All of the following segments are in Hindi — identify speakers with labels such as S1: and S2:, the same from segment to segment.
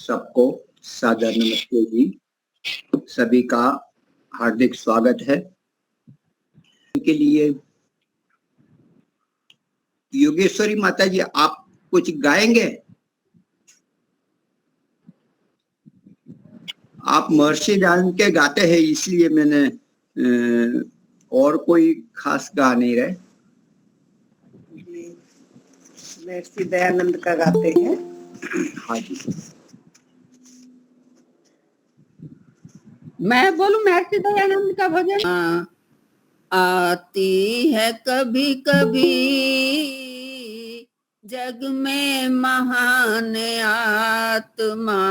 S1: सबको सादर नमस्ते जी। सभी का हार्दिक स्वागत है। के लिए योगेश्वरी माता जी, आप कुछ गाएंगे? आप महर्षि दान के गाते हैं, इसलिए मैंने और कोई खास गा नहीं रहे।
S2: महर्षि दयानंद का गाते हैं।
S1: हाँ जी,
S3: मैं बोलूं महर्षि दयानंद का भजन। आती है कभी कभी जग में महान आत्मा,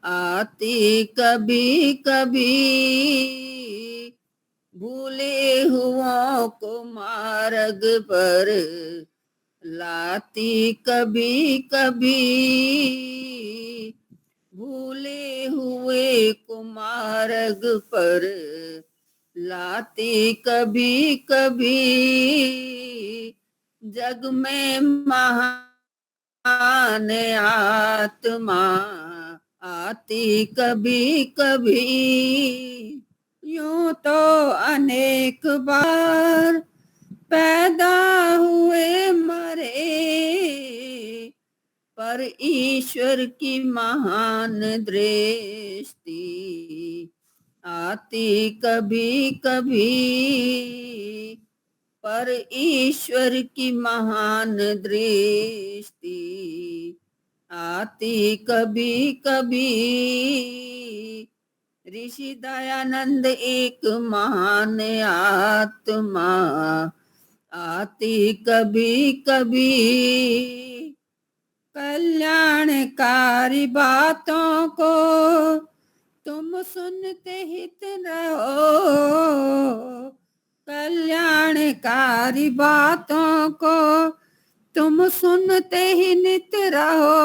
S3: आती कभी कभी भूले हुओं को मार्ग पर लाती, कभी कभी भूले हुए को मार्ग पर लाती, कभी कभी जग में महान आत्मा, आती कभी कभी। यूं तो अनेक बार पैदा हुए मरे, पर ईश्वर की महान दृष्टि आती कभी कभी, पर ईश्वर की महान दृष्टि आती कभी कभी। ऋषि दयानंद एक महान आत्मा, आती कभी कभी कल्याणकारी बातों को तुम सुनते हित रहो, कल्याणकारी बातों को तुम सुनते ही नित रहो,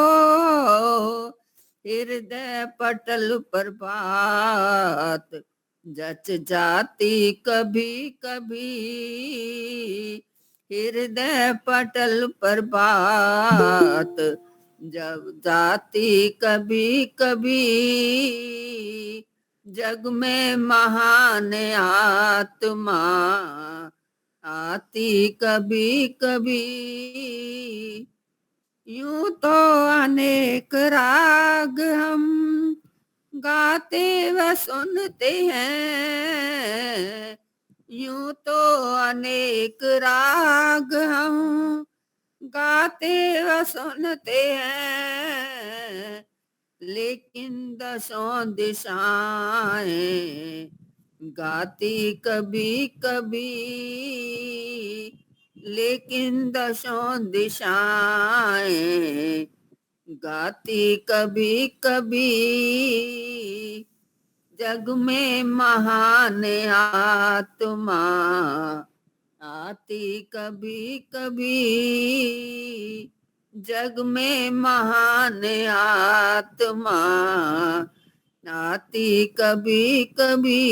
S3: हृदय पटल पर बात जच जाती कभी कभी, हृदय पटल पर बात जब जाती कभी कभी, जग में महान आत्मा आती कभी कभी। यूं तो अनेक राग हम गाते व सुनते हैं, यूं तो अनेक राग हम गाते व सुनते हैं, लेकिन दसों दिशाएं गाती कभी कभी, लेकिन दसों दिशाएं गाती कभी कभी, जग में महान आत्मा आती कभी कभी, जग में महान आत्मा आती कभी कभी।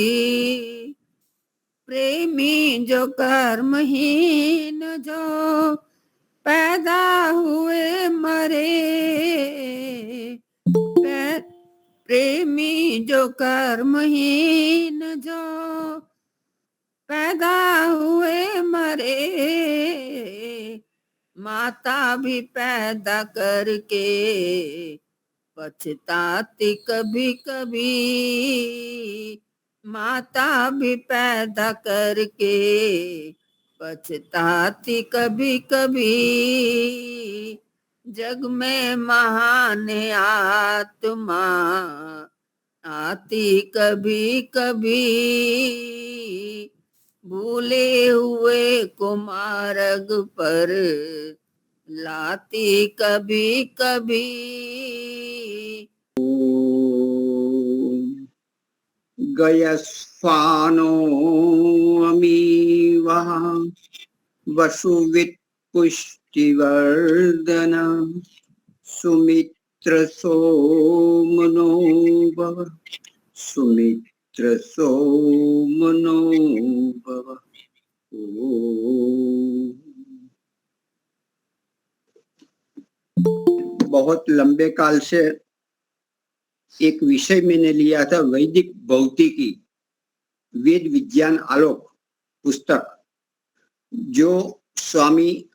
S3: प्रेमी जो कर्महीन जो पैदा हुए मरे, प्रेमी जो कर्महीन जो पैदा हुए मरे, माता भी पैदा करके पछताती कभी कभी, माता भी पैदा करके पछताती कभी कभी, जग में महान आत्मा आती कभी कभी, भूले हुए को मार्ग पर लाती कभी कभी।
S1: गयस्फानो अमीवा वसुवित् पुष्टिवर्धन सुमित्र सोमनो भव, सुमित्र सोमनो भव। बहुत लंबे काल से एक विषय मैंने लिया था वैदिक भौतिकी, वेद विज्ञान आलोक पुस्तक, जो स्वामी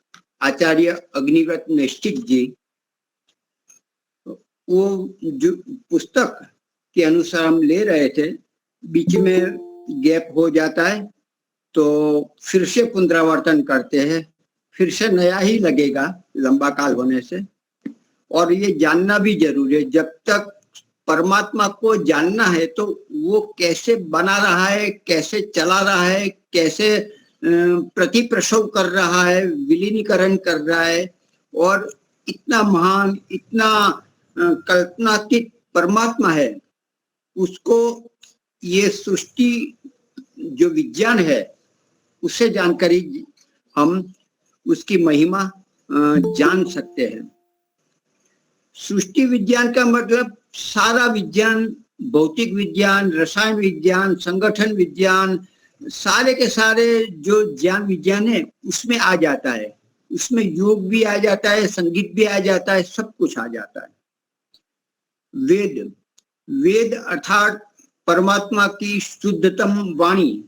S1: आचार्य अग्निव्रत नैष्ठिक जी, वो जो पुस्तक के अनुसार हम ले रहे थे, बीच में गैप हो जाता है तो फिर से पुनरावर्तन करते हैं, फिर से नया ही लगेगा लंबा काल होने से। और ये जानना भी जरूरी है, जब तक परमात्मा को जानना है तो वो कैसे बना रहा है, कैसे चला रहा है, कैसे प्रतिप्रसव कर रहा है, विलीनीकरण कर रहा है, और इतना महान, इतना कल्पनातीत परमात्मा है, उसको ये सृष्टि जो विज्ञान है उससे जानकारी हम उसकी महिमा जान सकते हैं। सृष्टि विज्ञान का मतलब सारा विज्ञान, भौतिक विज्ञान, रसायन विज्ञान, संगठन विज्ञान, सारे के सारे जो ज्ञान विज्ञान है उसमें आ जाता है। उसमें योग भी आ जाता है, संगीत भी आ जाता है, सब कुछ आ जाता है। वेद, वेद अर्थात परमात्मा की शुद्धतम वाणी,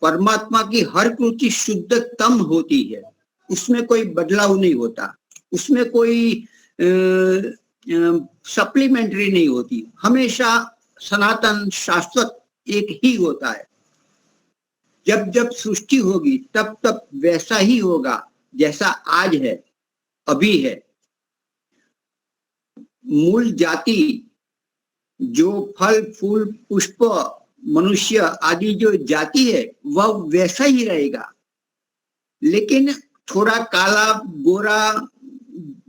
S1: परमात्मा की हर कृति शुद्धतम होती है, उसमें कोई बदलाव नहीं होता, उसमें कोई सप्लीमेंट्री नहीं होती, हमेशा सनातन शाश्वत एक ही होता है। जब जब सृष्टि होगी तब तब वैसा ही होगा जैसा आज है, अभी है। मूल जाति जो फल फूल पुष्प मनुष्य आदि जो जाति है वह वैसा ही रहेगा, लेकिन थोड़ा काला, गोरा,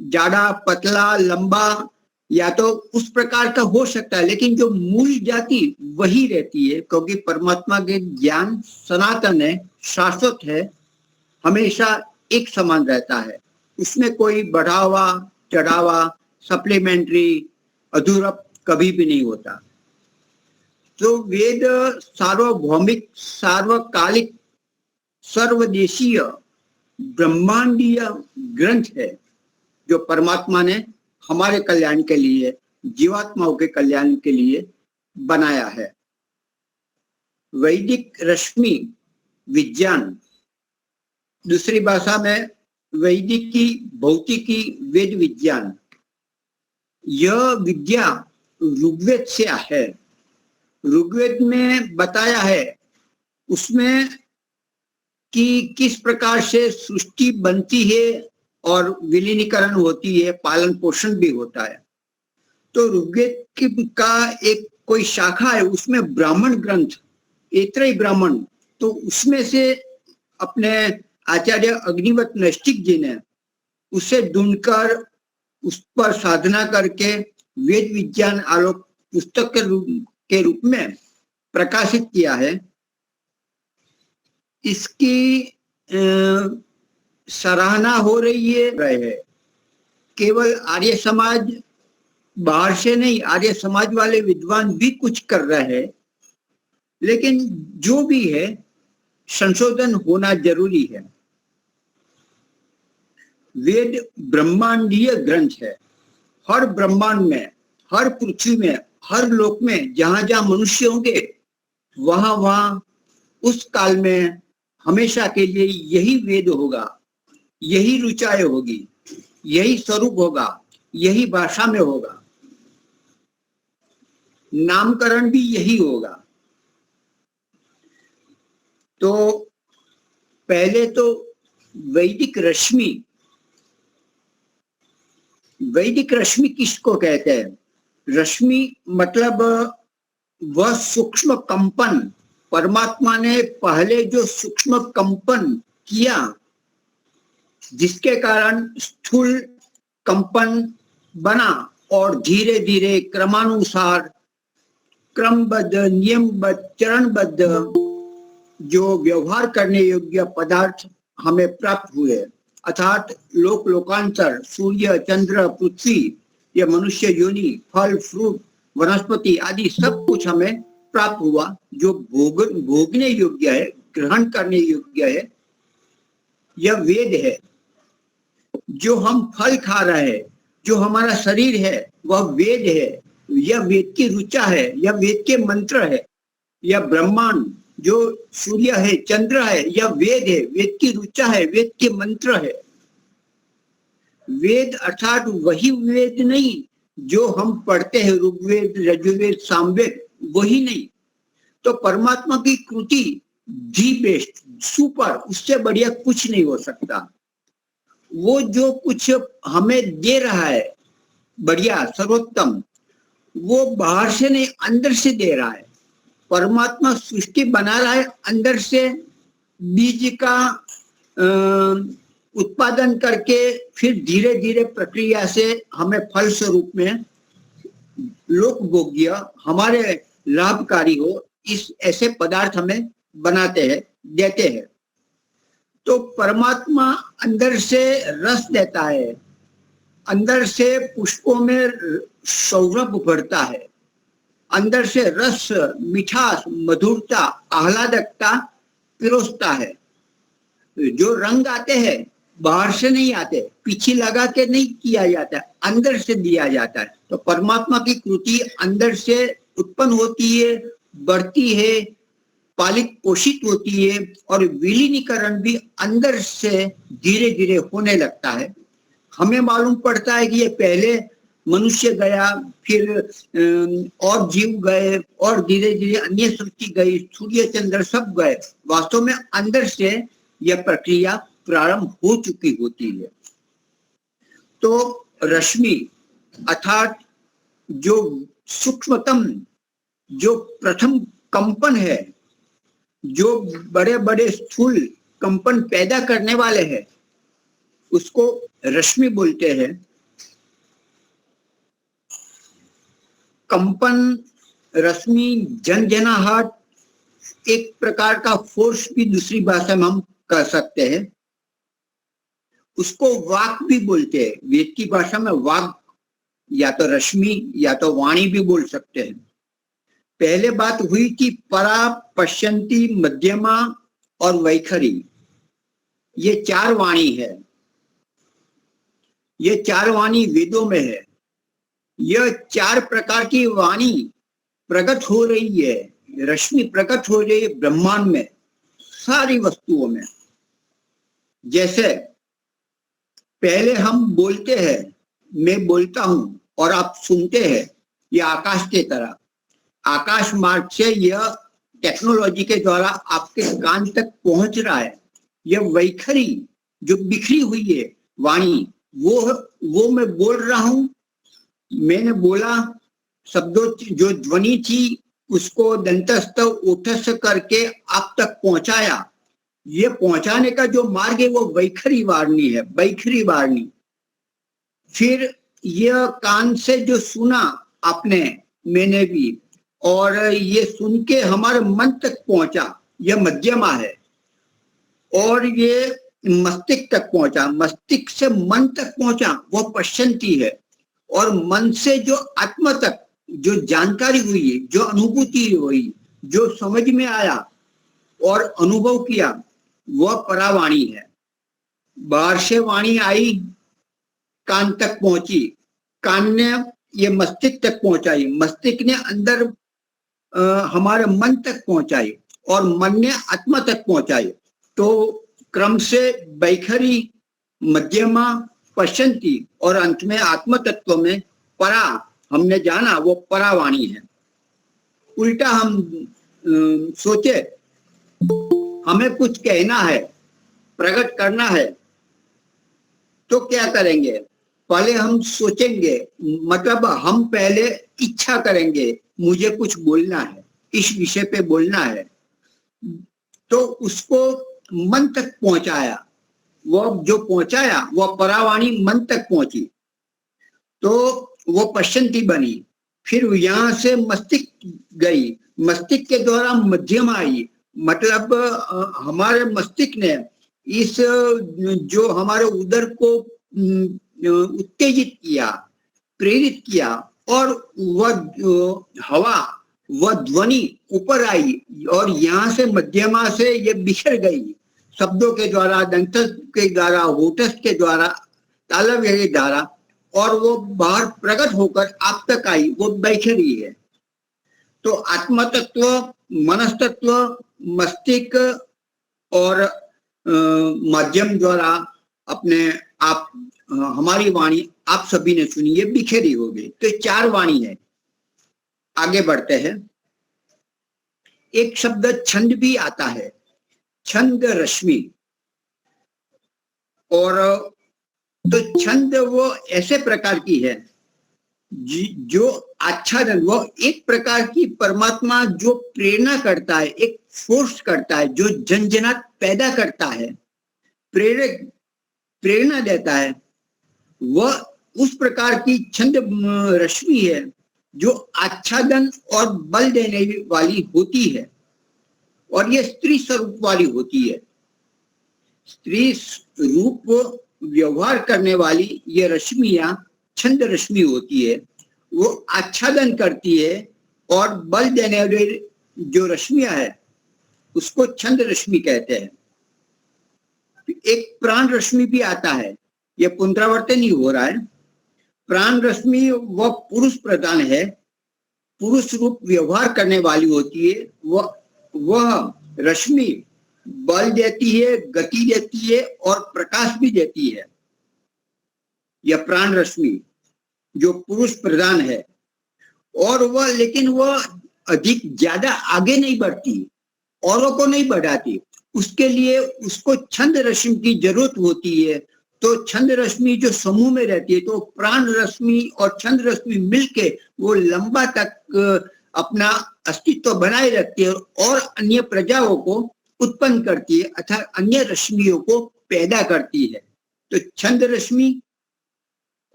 S1: जाड़ा, पतला, लंबा, या तो उस प्रकार का हो सकता है, लेकिन जो मूल जाति वही रहती है, क्योंकि परमात्मा के ज्ञान सनातन है, शाश्वत है, हमेशा एक समान रहता है, उसमें कोई बढ़ावा चढ़ावा, सप्लीमेंट्री, अधूरा कभी भी नहीं होता। तो वेद सार्वभौमिक, सार्वकालिक, सर्वदेशीय, ब्रह्मांडीय ग्रंथ है जो परमात्मा ने हमारे कल्याण के लिए, जीवात्माओं के कल्याण के लिए बनाया है। वैदिक रश्मि विज्ञान, दूसरी भाषा में वैदिकी भौतिकी वेद विज्ञान, यह विद्या ऋग्वेद से है। ऋग्वेद में बताया है उसमें कि किस प्रकार से सृष्टि बनती है और विलीनीकरण होती है, पालन पोषण भी होता है। तो ऋग्वेद का एक कोई शाखा है, उसमें ब्राह्मण ग्रंथ, ऐतरेय ब्राह्मण, तो उसमें से अपने आचार्य अग्निव्रत नैष्ठिक जी ने उसे ढूंढकर उस पर साधना करके वेद विज्ञान आलोक पुस्तक के रूप में प्रकाशित किया है। इसकी सराहना हो रही है। केवल आर्य समाज बाहर से नहीं, आर्य समाज वाले विद्वान भी कुछ कर रहे हैं, लेकिन जो भी है संशोधन होना जरूरी है। वेद ब्रह्मांडीय ग्रंथ है। हर ब्रह्मांड में, हर पृथ्वी में, हर लोक में जहां जहां मनुष्य होंगे वहां वहां उस काल में हमेशा के लिए यही वेद होगा, यही ऋचाएं होगी, यही स्वरूप होगा, यही भाषा में होगा, नामकरण भी यही होगा। तो पहले तो वैदिक रश्मि, वैदिक रश्मि किसको कहते हैं? रश्मि मतलब वह सूक्ष्म कंपन, परमात्मा ने पहले जो सूक्ष्म कंपन किया जिसके कारण स्थूल कंपन बना और धीरे धीरे क्रमानुसार क्रमबद्ध, नियमबद्ध, चरणबद्ध जो व्यवहार करने योग्य पदार्थ हमें प्राप्त हुए, अर्थात लोक लोकांतर, सूर्य, चंद्र, पृथ्वी, ये मनुष्य योनि, फल फ्रूट, वनस्पति आदि सब कुछ हमें प्राप्त हुआ जो भोगने योग्य है, ग्रहण करने योग्य है। यह वेद है। जो हम फल खा रहे हैं, जो हमारा शरीर है वह वेद है, यह वेद की ऋचा है, यह वेद के मंत्र है, यह ब्रह्मांड जो सूर्य है, चंद्र है, यह वेद है, वेद की ऋचा है, वेद के मंत्र है। वेद अर्थात वही वेद नहीं जो हम पढ़ते हैं, ऋग्वेद, यजुर्वेद, सामवेद, वही नहीं। तो परमात्मा की कृति दी बेस्ट, सुपर, उससे बढ़िया कुछ नहीं हो सकता। वो जो कुछ हमें दे रहा है बढ़िया, सर्वोत्तम, वो बाहर से नहीं अंदर से दे रहा है। परमात्मा सृष्टि बना रहा है, अंदर से बीज का उत्पादन करके फिर धीरे धीरे प्रक्रिया से हमें फल स्वरूप में लोक भोग्य, हमारे लाभकारी हो, इस ऐसे पदार्थ हमें बनाते हैं, देते हैं। तो परमात्मा अंदर से रस देता है, अंदर से पुष्पों में सौरभ भरता है, अंदर से रस, मिठास, मधुरता, आह्लादकता पिरोसता है। जो रंग आते हैं बाहर से नहीं आते, पीछे लगा के नहीं किया जाता, अंदर से दिया जाता है। तो परमात्मा की कृति अंदर से उत्पन्न होती है, बढ़ती है, पालित पोषित होती है, और विलीनीकरण भी अंदर से धीरे धीरे होने लगता है। हमें मालूम पड़ता है कि ये पहले मनुष्य गया, फिर और जीव गए, और धीरे धीरे अन्य सृष्टि गई, सूर्य चंद्र सब गए। वास्तव में अंदर से यह प्रक्रिया प्रारंभ हो चुकी होती है। तो रश्मि अर्थात जो सूक्ष्मतम, जो प्रथम कंपन है, जो बड़े बड़े स्थूल कंपन पैदा करने वाले हैं, उसको रश्मि बोलते हैं। कंपन, रश्मि, झंझनाहट, एक प्रकार का फोर्स भी दूसरी भाषा में हम कह सकते हैं। उसको वाक भी बोलते हैं, वेद की भाषा में वाक या तो रश्मि या तो वाणी भी बोल सकते हैं। पहले बात हुई कि परा, पश्यंती, मध्यमा और वैखरी, ये चार वाणी है। ये चार वाणी वेदों में है। यह चार प्रकार की वाणी प्रकट हो रही है, रश्मि प्रकट हो रही है ब्रह्मांड में, सारी वस्तुओं में। जैसे पहले हम बोलते हैं, मैं बोलता हूं और आप सुनते हैं, यह आकाश की तरह, आकाश मार्ग से यह टेक्नोलॉजी के द्वारा आपके कान तक पहुंच रहा है। यह वैखरी जो बिखरी हुई है वाणी, वो मैं बोल रहा हूं, मैंने बोला, शब्दों जो ध्वनि थी उसको दंतस्थ ओठस्थ करके आप तक पहुंचाया। ये पहुंचाने का जो मार्ग है वो वैखरी वाणी है, वैखरी वाणी। फिर यह कान से जो सुना आपने, मैंने भी, और ये सुन के हमारे मन तक पहुंचा, यह मध्यमा है। और ये मस्तिष्क तक पहुंचा, मस्तिष्क से मन तक पहुंचा, वह पश्चंती है। और मन से जो आत्मा तक जो जानकारी हुई, जो अनुभूति हुई, जो समझ में आया और अनुभव किया, वह परावाणी है। बाहर से वाणी आई, कान तक पहुंची, कान ने ये मस्तिष्क तक पहुंचाई, मस्तिष्क ने अंदर हमारे मन तक पहुंचाई, और मन ने आत्मा तक पहुंचाई। तो क्रम से वैखरी, मध्यमा, पश्चंती और अंत में आत्म तत्व में परा हमने जाना, वो परावाणी है। उल्टा हम सोचे, हमें कुछ कहना है, प्रकट करना है, तो क्या करेंगे? पहले हम सोचेंगे, मतलब हम पहले इच्छा करेंगे, मुझे कुछ बोलना है, इस विषय पे बोलना है, तो उसको मन तक पहुंचाया। वो जो पहुंचाया वो परावाणी मन तक पहुंची, तो वो पश्चंती बनी। फिर यहाँ से मस्तिष्क गई, मस्तिष्क के द्वारा मध्यम आई, मतलब हमारे मस्तिष्क ने इस जो हमारे उदर को उत्तेजित किया, प्रेरित किया, और वह हवा, वह ध्वनि ऊपर आई, और यहाँ से मध्यमा से ये बिखर गई, शब्दों के द्वारा, दंत के द्वारा, होठस्थ के द्वारा, तालव्य के द्वारा, और वो बाहर प्रकट होकर आप तक आई, वो वैखरी है। तो आत्म तत्व, मनस तत्व, मस्तिष्क और माध्यम द्वारा अपने आप हमारी वाणी आप सभी ने सुनी, ये बिखेरी हो गई। तो 4 वाणी है। आगे बढ़ते हैं। एक शब्द छंद भी आता है, छंद रश्मि। और तो छंद वो ऐसे प्रकार की है जो आच्छादन, वो एक प्रकार की परमात्मा जो प्रेरणा करता है, एक फोर्स करता है, जो जनजनात पैदा करता है, प्रेरणा देता है, वह उस प्रकार की छंद रश्मि है जो आच्छादन और बल देने वाली होती है, और ये स्त्री स्वरूप वाली होती है। स्त्री रूप व्यवहार करने वाली ये रश्मियां छंद रश्मि होती है। वो आच्छादन करती है और बल देने वाली जो रश्मियां है उसको छंद रश्मि कहते हैं। एक प्राण रश्मि भी आता है, ये पुनरावर्तन ही हो रहा है। प्राण रश्मि वह पुरुष प्रधान है, पुरुष रूप व्यवहार करने वाली होती है। वह रश्मि बल देती है, गति देती है और प्रकाश भी देती है। यह प्राण रश्मि जो पुरुष प्रधान है, और लेकिन वह अधिक ज्यादा आगे नहीं बढ़ती, औरों को नहीं बढ़ाती। उसके लिए उसको छंद रश्मि की जरूरत होती है। तो छंद रश्मि जो समूह में रहती है, तो प्राण रश्मि और छंद रश्मि मिलके वो लंबा तक अपना अस्तित्व बनाए रखती है और अन्य प्रजाओं को उत्पन्न करती है, अर्थात अन्य रश्मियों को पैदा करती है। तो छंद रश्मि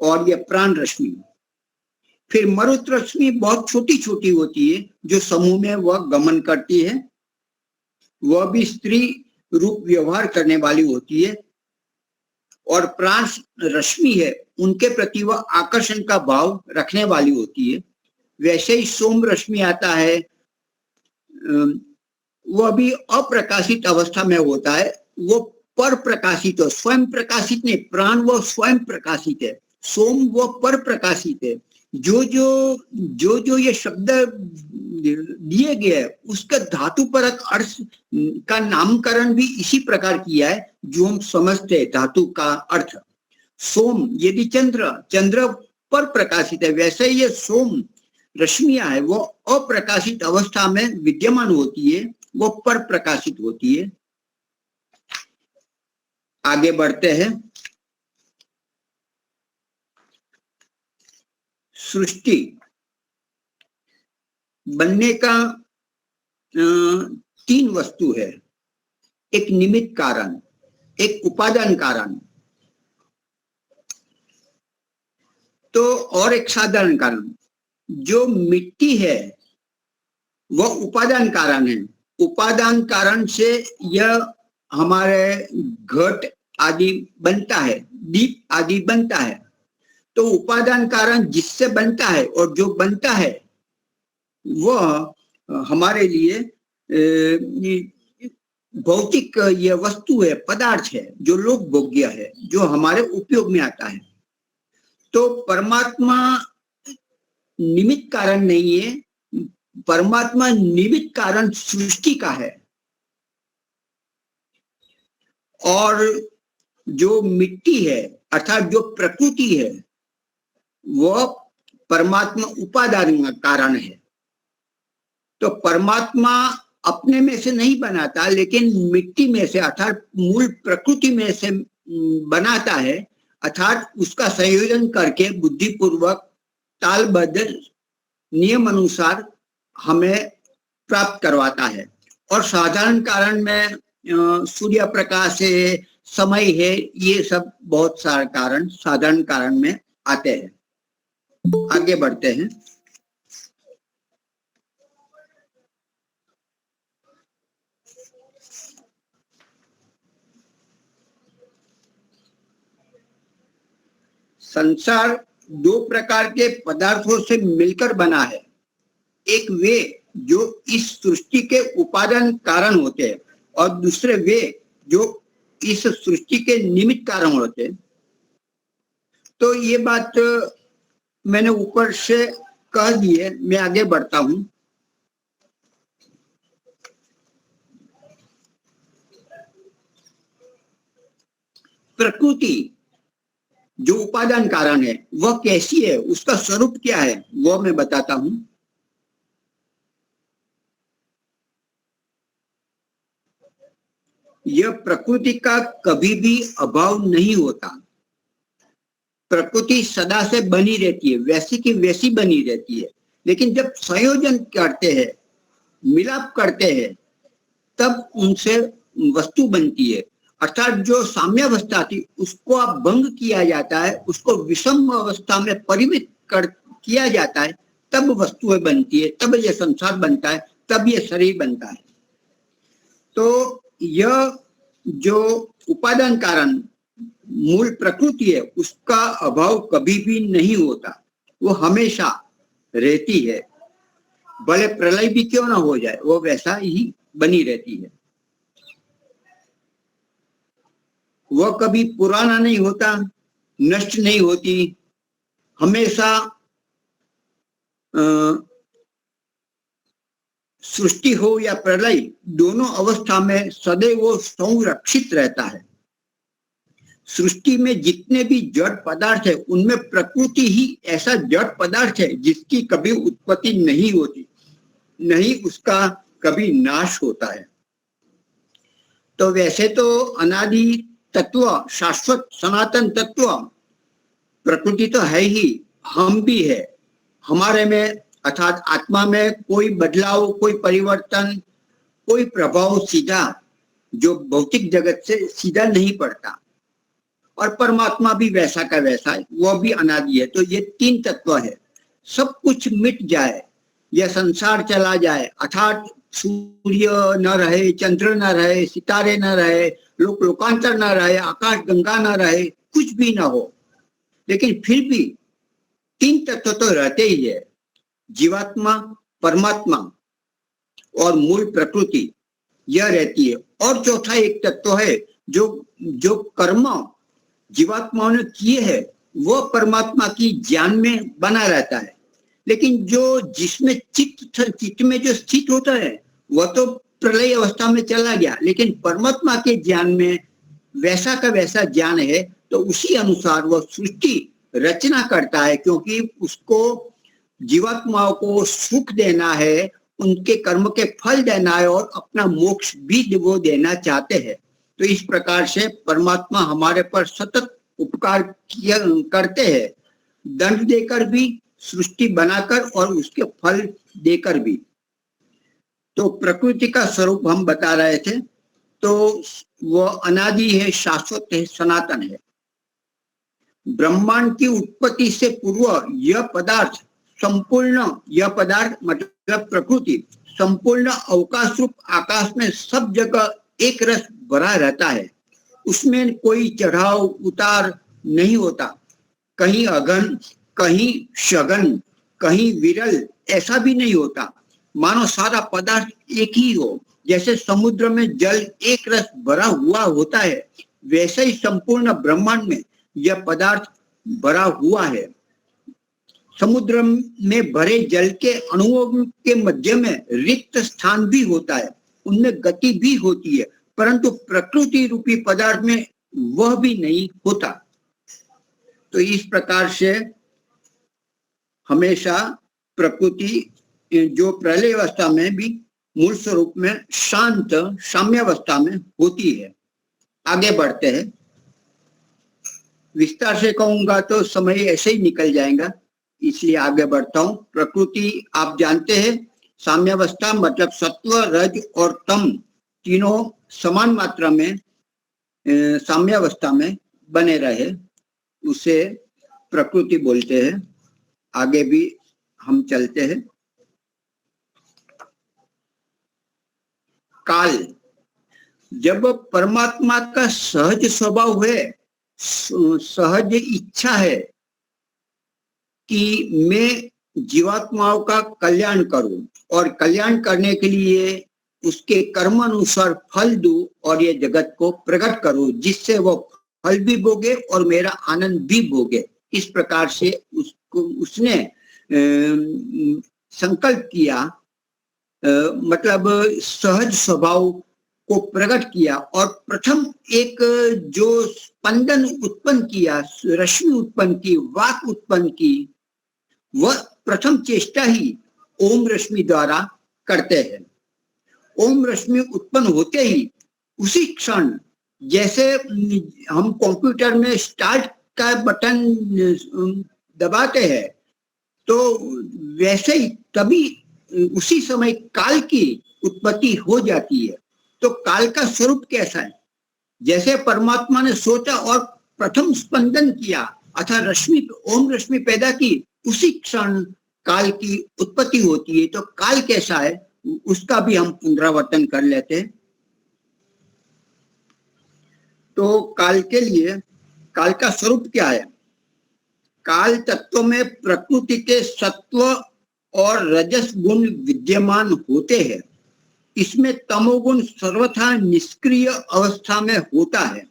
S1: और यह प्राण रश्मि। फिर मरुत रश्मि बहुत छोटी छोटी होती है, जो समूह में वह गमन करती है। वह भी स्त्री रूप व्यवहार करने वाली होती है। और प्राण रश्मि है, उनके प्रति वह आकर्षण का भाव रखने वाली होती है। वैसे ही सोम रश्मि आता है, वह भी अप्रकाशित अवस्था में होता है। वो पर प्रकाशित हो, स्वयं प्रकाशित नहीं। प्राण वो स्वयं प्रकाशित है, सोम वो पर प्रकाशित है। जो ये शब्द दिए गए उसका धातु परक अर्थ का नामकरण भी इसी प्रकार किया है जो हम समझते हैं धातु का अर्थ। सोम यदि चंद्र पर प्रकाशित है, वैसे ये सोम रश्मियां है वो अप्रकाशित अवस्था में विद्यमान होती है, वो पर प्रकाशित होती है। आगे बढ़ते हैं। सृष्टि बनने का 3 वस्तु है, एक निमित्त कारण, एक उपादान कारण, तो और एक साधारण कारण। जो मिट्टी है वह उपादान कारण है। उपादान कारण से यह हमारे घट आदि बनता है, दीप आदि बनता है। तो उपादान कारण जिससे बनता है और जो बनता है वह हमारे लिए भौतिक यह वस्तु है, पदार्थ है, जो लोक भोग्य है, जो हमारे उपयोग में आता है। तो परमात्मा निमित्त कारण नहीं है, परमात्मा निमित्त कारण सृष्टि का है। और जो मिट्टी है अर्थात जो प्रकृति है वह परमात्मा उपादान कारण है। तो परमात्मा अपने में से नहीं बनाता, लेकिन मिट्टी में से अर्थात मूल प्रकृति में से बनाता है, अर्थात उसका संयोजन करके बुद्धिपूर्वक तालबद्ध नियम अनुसार हमें प्राप्त करवाता है। और साधारण कारण में सूर्य प्रकाश है, समय है, ये सब बहुत सारे कारण साधारण कारण में आते हैं। आगे बढ़ते हैं। संसार 2 प्रकार के पदार्थों से मिलकर बना है। एक वे जो इस सृष्टि के उपादान कारण होते हैं और दूसरे वे जो इस सृष्टि के निमित्त कारण होते हैं। तो ये बात मैंने ऊपर से कह दी है, मैं आगे बढ़ता हूं। प्रकृति जो उपादान कारण है वह कैसी है, उसका स्वरूप क्या है, वो मैं बताता हूं। यह प्रकृति का कभी भी अभाव नहीं होता। प्रकृति सदा से बनी रहती है, वैसी की वैसी बनी रहती है, लेकिन जब संयोजन करते हैं, मिलाप करते हैं, तब उनसे वस्तु बनती है। अर्थात जो साम्यावस्था थी उसको अब भंग किया जाता है, उसको विषम अवस्था में परिमित कर किया जाता है, तब वस्तुएं बनती है, तब यह संसार बनता है, तब यह शरीर बनता है। तो यह जो उपादान कारण मूल प्रकृति है उसका अभाव कभी भी नहीं होता, वो हमेशा रहती है। भले प्रलय भी क्यों ना हो जाए, वो वैसा ही बनी रहती है। वह कभी पुराना नहीं होता, नष्ट नहीं होती, हमेशा सृष्टि हो या प्रलय, दोनों अवस्था में सदैव वो संरक्षित रहता है। सृष्टि में जितने भी जड़ पदार्थ है उनमें प्रकृति ही ऐसा जड़ पदार्थ है जिसकी कभी उत्पत्ति नहीं होती, नहीं उसका कभी नाश होता है। तो वैसे तो अनादि तत्व, शाश्वत सनातन तत्व प्रकृति तो है ही, हम भी है। हमारे में अर्थात आत्मा में कोई बदलाव, कोई परिवर्तन, कोई प्रभाव सीधा जो भौतिक जगत से सीधा नहीं पड़ता। और परमात्मा भी वैसा का वैसा है, वह भी अनादि है। तो ये तीन तत्व है। सब कुछ मिट जाए, यह संसार चला जाए, अर्थात सूर्य न रहे, चंद्र न रहे, सितारे न रहे, लोकांतर न रहे, आकाश गंगा न रहे, कुछ भी न हो, लेकिन फिर भी तीन तत्व तो रहते ही है, जीवात्मा, परमात्मा और मूल प्रकृति, यह रहती है। और चौथा एक तत्व है जो कर्म जीवात्माओं ने किए हैं वो परमात्मा की ज्ञान में बना रहता है। लेकिन जो जिसमें चित्त में जो स्थित होता है वह तो प्रलय अवस्था में चला गया, लेकिन परमात्मा के ज्ञान में वैसा का वैसा ज्ञान है, तो उसी अनुसार वह सृष्टि रचना करता है, क्योंकि उसको जीवात्माओं को सुख देना है, उनके कर्म के फल देना है और अपना मोक्ष भी वो देना चाहते हैं। तो इस प्रकार से परमात्मा हमारे पर सतत उपकार करते हैं, दंड देकर भी, सृष्टि बनाकर और उसके फल देकर भी। तो प्रकृति का स्वरूप हम बता रहे थे, तो वो अनादि है, शाश्वत है, सनातन है। ब्रह्मांड की उत्पत्ति से पूर्व यह पदार्थ संपूर्ण, यह पदार्थ मतलब प्रकृति संपूर्ण अवकाश रूप आकाश में सब जगह एक रस भरा रहता है। उसमें कोई चढ़ाव उतार नहीं होता, कहीं अगन, कहीं शगन, कहीं विरल, ऐसा भी नहीं होता। मानो सारा पदार्थ एक ही हो। जैसे समुद्र में जल एक रस भरा हुआ होता है, वैसे ही संपूर्ण ब्रह्मांड में यह पदार्थ भरा हुआ है। समुद्र में भरे जल के अणुओं के मध्य में रिक्त स्थान भी होता है, उनमें गति भी होती है, परंतु प्रकृति रूपी पदार्थ में वह भी नहीं होता। तो इस प्रकार से हमेशा प्रकृति जो प्रलय अवस्था में भी मूल स्वरूप में शांत साम्यावस्था में होती है। आगे बढ़ते हैं, विस्तार से कहूंगा तो समय ऐसे ही निकल जाएगा, इसलिए आगे बढ़ता हूं। प्रकृति आप जानते हैं, साम्यावस्था मतलब सत्व, रज और तम तीनों समान मात्रा में साम्यावस्था में बने रहे, उसे प्रकृति बोलते हैं। आगे भी हम चलते हैं। काल, जब परमात्मा का सहज स्वभाव है, सहज इच्छा है कि मैं जीवात्माओं का कल्याण करूं और कल्याण करने के लिए उसके कर्म अनुसार फल दूं और ये जगत को प्रकट करूं, जिससे वो फल भी भोगे और मेरा आनंद भी भोगे। इस प्रकार से उसने संकल्प किया, मतलब सहज स्वभाव को प्रकट किया और प्रथम एक जो स्पंदन उत्पन्न किया, रश्मि उत्पन्न की, वाक उत्पन्न की, वह प्रथम चेष्टा ही ओम रश्मि द्वारा करते हैं। ओम रश्मि उत्पन्न होते ही उसी क्षण, जैसे हम कंप्यूटर में स्टार्ट का बटन दबाते हैं, तो वैसे ही तभी उसी समय काल की उत्पत्ति हो जाती है। तो काल का स्वरूप कैसा है? जैसे परमात्मा ने सोचा और प्रथम स्पंदन किया अथवा रश्मि, ओम रश्मि पैदा की, उसी क्षण काल की उत्पत्ति होती है। तो काल कैसा है उसका भी हम पुनरावर्तन कर लेते हैं। तो काल के लिए, काल का स्वरूप क्या है? काल तत्व में प्रकृति के सत्व और रजस गुण विद्यमान होते हैं। इसमें तमोगुण सर्वथा निष्क्रिय अवस्था में होता है,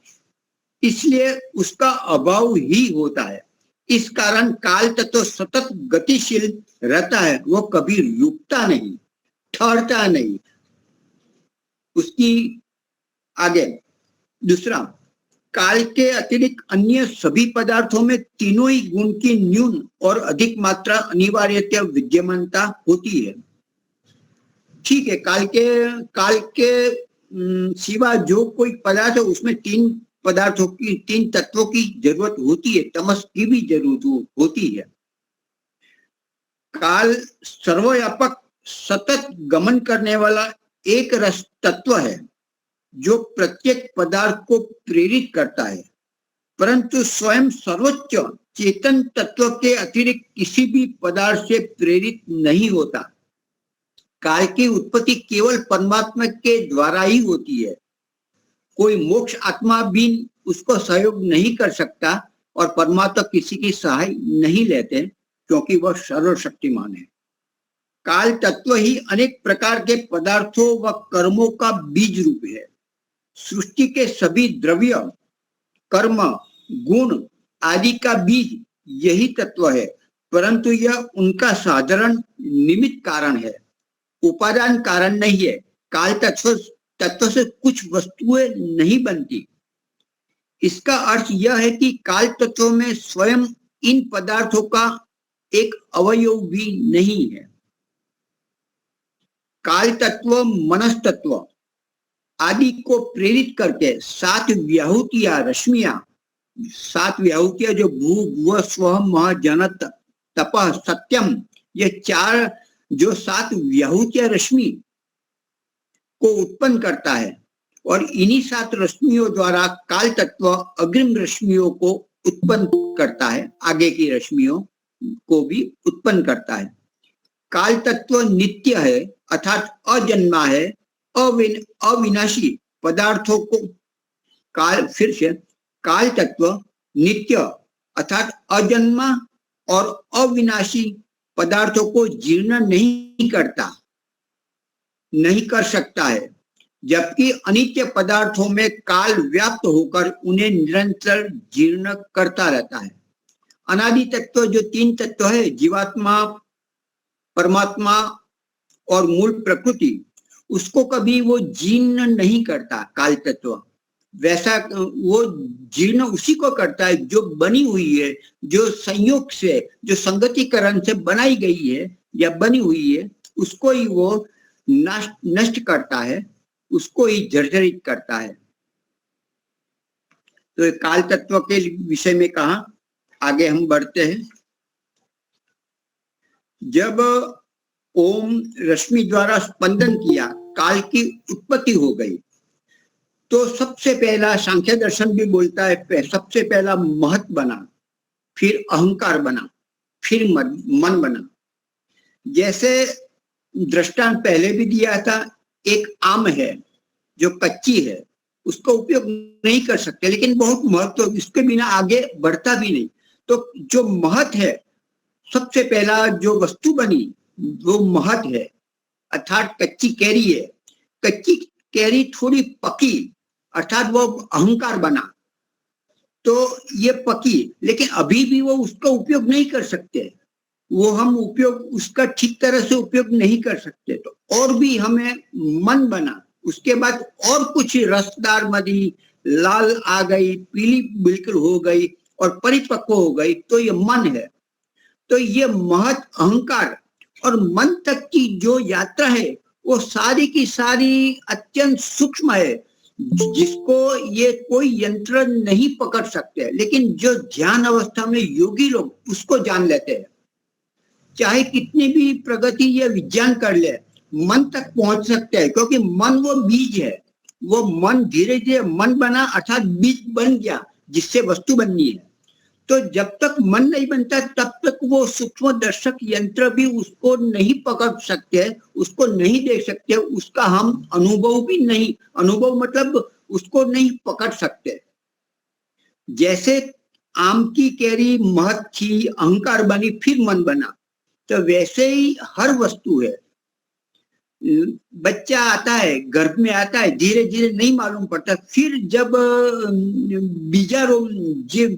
S1: इसलिए उसका अभाव ही होता है। इस कारण काल तत्व सतत गतिशील रहता है, वो कभी रुकता नहीं, ठहरता नहीं। उसकी आगे दूसरा, काल के अतिरिक्त अन्य सभी पदार्थों में तीनों ही गुण की न्यून और अधिक मात्रा अनिवार्यतः विद्यमानता होती है। ठीक है, काल के सिवा जो कोई पदार्थ है उसमें तीन पदार्थों की, तीन तत्वों की जरूरत होती है, तमस की भी जरूरत होती है। काल सर्वव्यापक सतत गमन करने वाला एक रस तत्व है जो प्रत्येक पदार्थ को प्रेरित करता है, परंतु स्वयं सर्वोच्च चेतन तत्व के अतिरिक्त किसी भी पदार्थ से प्रेरित नहीं होता। काल की उत्पत्ति केवल परमात्मा के द्वारा ही होती है। कोई मोक्ष आत्मा भी उसको सहयोग नहीं कर सकता और परमात्मा किसी की सहाय नहीं लेते, क्योंकि वह सर्वशक्तिमान है। काल तत्व ही अनेक प्रकार के पदार्थों व कर्मों का बीज रूप है। सृष्टि के सभी द्रव्य, कर्म, गुण आदि का बीज यही तत्व है, परंतु यह उनका साधारण निमित्त कारण है, उपादान कारण नहीं है। काल तत्व से कुछ वस्तुएं नहीं बनती। इसका अर्थ यह है कि काल तत्व में स्वयं इन पदार्थों का एक अवयव भी नहीं है। काल तत्व मनस तत्व आदि को प्रेरित करके सात व्याहुतियां, रश्मियां, सात व्याहुतियां जो भू भुव स्व मह जन तपः सत्यम, ये चार जो सात व्याहुतियां रश्मि को उत्पन्न करता है, और इन्हीं सात रश्मियों द्वारा काल तत्व अग्रिम रश्मियों को उत्पन्न करता है, आगे की रश्मियों को भी उत्पन्न करता है। काल तत्व नित्य है अर्थात अजन्मा है, अविनाशी पदार्थों को फिर से काल तत्व नित्य अर्थात अजन्मा और अविनाशी पदार्थों को जीर्ण नहीं कर सकता है, जबकि अनित्य पदार्थों में काल व्याप्त होकर उन्हें निरंतर जीर्ण करता रहता है। अनादि तत्व जो तीन तत्व है, जीवात्मा, परमात्मा और मूल प्रकृति, उसको कभी वो जीर्ण नहीं करता काल तत्व। वैसा वो जीर्ण उसी को करता है जो बनी हुई है, जो संयोग से, जो संगतिकरण से बनाई गई है या बनी हुई है, उसको ही वो नष्ट करता है, उसको ही जर्जरित करता है। तो काल तत्व के विषय में कहा, आगे हम बढ़ते हैं। जब ओम रश्मि द्वारा स्पंदन किया, काल की उत्पत्ति हो गई, तो सबसे पहला सांख्य दर्शन भी बोलता है, सबसे पहला महत बना, फिर अहंकार बना, फिर मन बना। जैसे दृष्टांत पहले भी दिया था, एक आम है जो कच्ची है, उसका उपयोग नहीं कर सकते, लेकिन बहुत महत्व, इसके बिना आगे बढ़ता भी नहीं। तो जो महत है, सबसे पहला जो वस्तु बनी वो महत है, अर्थात कच्ची कैरी है। कच्ची कैरी थोड़ी पकी, अर्थात वो अहंकार बना। तो ये पकी, लेकिन अभी भी वो उसका उपयोग नहीं कर सकते, वो हम उपयोग उसका ठीक तरह से उपयोग नहीं कर सकते। तो और भी हमें मन बना, उसके बाद और कुछ रसदार मदी लाल आ गई, पीली बिल्कुल हो गई और परिपक्व हो गई, तो ये मन है। तो ये महत अहंकार और मन तक की जो यात्रा है वो सारी की सारी अत्यंत सूक्ष्म है, जिसको ये कोई यंत्र नहीं पकड़ सकते, लेकिन जो ध्यान अवस्था में योगी लोग उसको जान लेते हैं। चाहे कितनी भी प्रगति या विज्ञान कर ले, मन तक पहुंच सकते हैं, क्योंकि मन वो बीज है। वो मन धीरे धीरे मन बना, अर्थात बीज बन गया जिससे वस्तु बननी है। तो जब तक मन नहीं बनता तब तक वो सूक्ष्म दर्शक यंत्र भी उसको नहीं पकड़ सकते, उसको नहीं देख सकते, उसका हम अनुभव भी नहीं, अनुभव मतलब उसको नहीं पकड़ सकते। जैसे आम की कैरी महत थी, अहंकार बनी, फिर मन बना, तो वैसे ही हर वस्तु है। बच्चा आता है, गर्भ में आता है, धीरे धीरे नहीं मालूम पड़ता, फिर जब बीजारोपण,